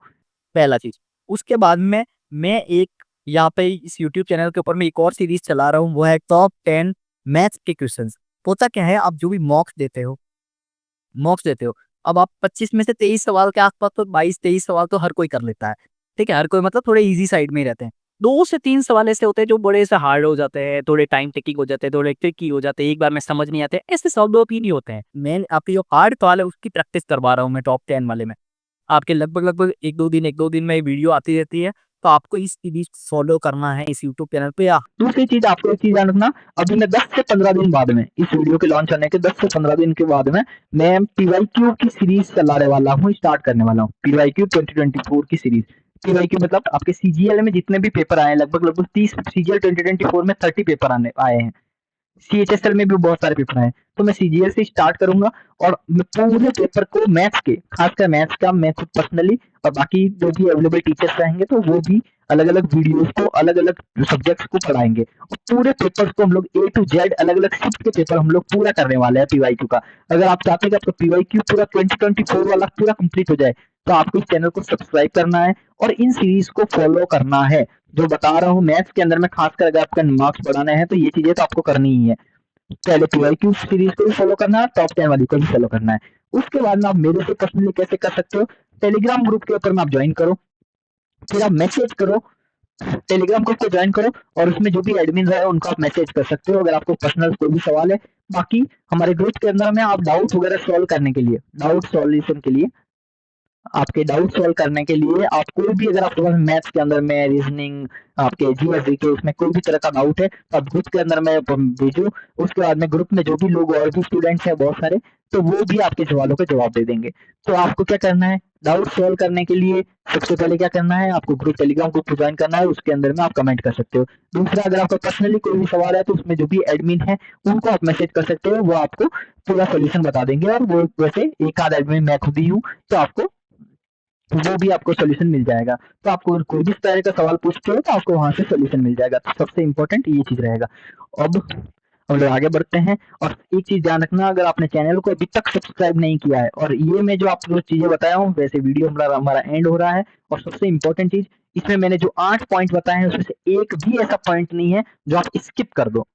पहला चीज़। उसके बाद में मैं एक यहाँ पे इस यूट्यूब चैनल के ऊपर मैं एक और सीरीज़ चला रहा हूँ, वो है टॉप 10 मैथ्स के क्वेश्चंस। होता क्या है, आप जो भी मॉक्स देते हो, अब आप 25 में से 23 सवाल के आस-पास तो 22-23 सवाल तो हर कोई कर लेता है, ठीक है? हर कोई मतलब थोड़े ईज़ी साइड में ही रहते हैं। 2 से 3 सवाल ऐसे होते हैं जो बड़े से हार्ड हो जाते हैं, थोड़े टाइम टेकिंग हो जाते हैं, थोड़े ट्रिकी हो जाते हैं, एक बार में समझ नहीं आते, ऐसे सॉल्व भी नहीं होते हैं। मैं आपके जो हार्ड सवाल है उसकी प्रैक्टिस करवा रहा हूँ मैं टॉप 10 वाले में। आपके लगभग-लगभग 1-2 दिन में ये वीडियो आती रहती है तो आपको इस सीरीज फॉलो करना है इस यूट्यूब चैनल पे। या दूसरी चीज आपको एक चीज जानना, अभी मैं 10 से 15 दिन बाद में, इस वीडियो के लॉन्च होने के 10 से 15 दिन के बाद में मैं पीवाईक्यू की सीरीज चलाने वाला हूँ, स्टार्ट करने वाला हूँ पीवाईक्यू 2024 की सीरीज। पीवाईक्यू मतलब आपके सीजीएल में जितने भी पेपर आए हैं, लगभग लगभग 30, सीजीएल 2024 में 30 पेपर आए हैं, सीएचएसएल में भी बहुत सारे पेपर आए, तो मैं सीजीएल से स्टार्ट करूंगा और मैं पूरे पेपर को मैथ्स के, खासकर मैथ्स का मैं खुद पर्सनली और बाकी जो भी अवेलेबल टीचर्स रहेंगे तो वो भी अलग अलग वीडियोस को अलग अलग सब्जेक्ट्स को पढ़ाएंगे और पूरे पेपर्स को हम लोग ए टू जेड अलग अलग शिफ्ट के पेपर हम लोग पूरा करने वाले हैं पीवाईक्यू का। अगर आप चाहते हैं कि आपका पीवाईक्यू पूरा 2024 वाला पूरा कंप्लीट हो जाए तो आपको इस चैनल को सब्सक्राइब करना है और इन सीरीज को फॉलो करना है। जो बता रहा हूँ मैथ्स के अंदर में, खासकर अगर आपका मार्क्स बढ़ाने हैं तो ये चीजें तो आपको करनी ही है। पहले पीवाईक्यू सीरीज को भी फॉलो करना है, टॉप 10 वाली को भी फॉलो करना है। उसके बाद में आप मेरे से पर्सनली कैसे कर सकते हो, टेलीग्राम ग्रुप के ऊपर में आप ज्वाइन करो, फिर आप मैसेज करो, टेलीग्राम ग्रुप को ज्वाइन करो और उसमें जो भी एडमिन है उनको आप मैसेज कर सकते हो अगर आपको पर्सनल कोई भी सवाल है। बाकी हमारे ग्रुप के अंदर में आप डाउट वगैरह सॉल्व करने के लिए, डाउट सॉल्यूशन के लिए, आपके डाउट सॉल्व करने के लिए, आप कोई भी अगर आपके पास मैथ्स के अंदर में, रीजनिंग, आपके जीएस के उसमें कोई भी तरह का डाउट है तो आप ग्रुप के अंदर में भेजो। उसके बाद में ग्रुप में जो भी लोग और भी स्टूडेंट्स हैं बहुत सारे, तो वो भी आपके सवालों का जवाब दे देंगे। तो आपको क्या करना है, डाउट सॉल्व करने के लिए सबसे पहले क्या करना है, आपको ग्रुप, टेलीग्राम ग्रुप को ज्वाइन करना है, उसके अंदर में आप कमेंट कर सकते हो। दूसरा, अगर आपका पर्सनली कोई भी सवाल है तो उसमें जो भी एडमिन है उनको आप मैसेज कर सकते हो, वो आपको पूरा सोल्यूशन बता देंगे। और वो वैसे एक आध एडमिन मैं खुद ही हूँ, तो आपको वो भी आपको सोल्यूशन मिल जाएगा। तो आपको अगर कोई भी तरह का सवाल पूछते हो तो आपको वहां से सोल्यूशन मिल जाएगा। तो सबसे इम्पोर्टेंट ये चीज रहेगा। अब हम लोग आगे बढ़ते हैं और एक चीज ध्यान रखना, अगर आपने चैनल को अभी तक सब्सक्राइब नहीं किया है, और ये मैं जो आपको चीजें बताया हूँ वैसे वीडियो हमारा एंड हो रहा है, और सबसे इम्पोर्टेंट चीज, इसमें मैंने जो 8 पॉइंट बताए हैं उसमें से एक भी ऐसा पॉइंट नहीं है जो आप स्किप कर दो,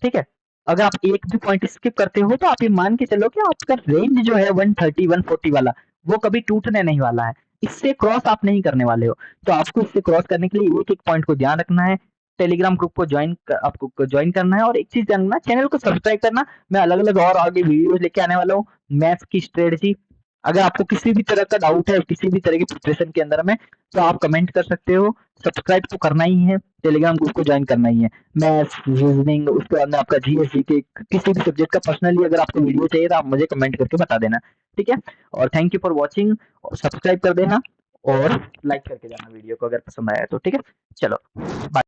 ठीक है। अगर आप एक भी पॉइंट स्किप करते हो तो आप ये मान के चलो कि आपका रेंज जो है 130 140 वाला, वो कभी टूटने नहीं वाला है, इससे क्रॉस आप नहीं करने वाले हो। तो आपको इससे क्रॉस करने के लिए एक एक पॉइंट को ध्यान रखना है, टेलीग्राम ग्रुप को आपको ज्वाइन करना है, और एक चीज जानना, चैनल को सब्सक्राइब करना। मैं अलग अलग और आगे वीडियोस लेके आने वाला हूँ, मैथ्स की स्ट्रेटजी। अगर आपको किसी भी तरह का डाउट है किसी भी तरह की प्रिपरेशन के अंदर में, तो आप कमेंट कर सकते हो। सब्सक्राइब तो करना ही है, टेलीग्राम ग्रुप को ज्वाइन करना ही है। मैथ्स, रीजनिंग, उसके बाद में आपका जीएस के किसी भी सब्जेक्ट का पर्सनली अगर आपको वीडियो चाहिए तो आप मुझे कमेंट करके बता देना, ठीक है। और thank you for watching, subscribe कर देना और लाइक करके जाना वीडियो को अगर पसंद आया तो, ठीक है। चलो बाय।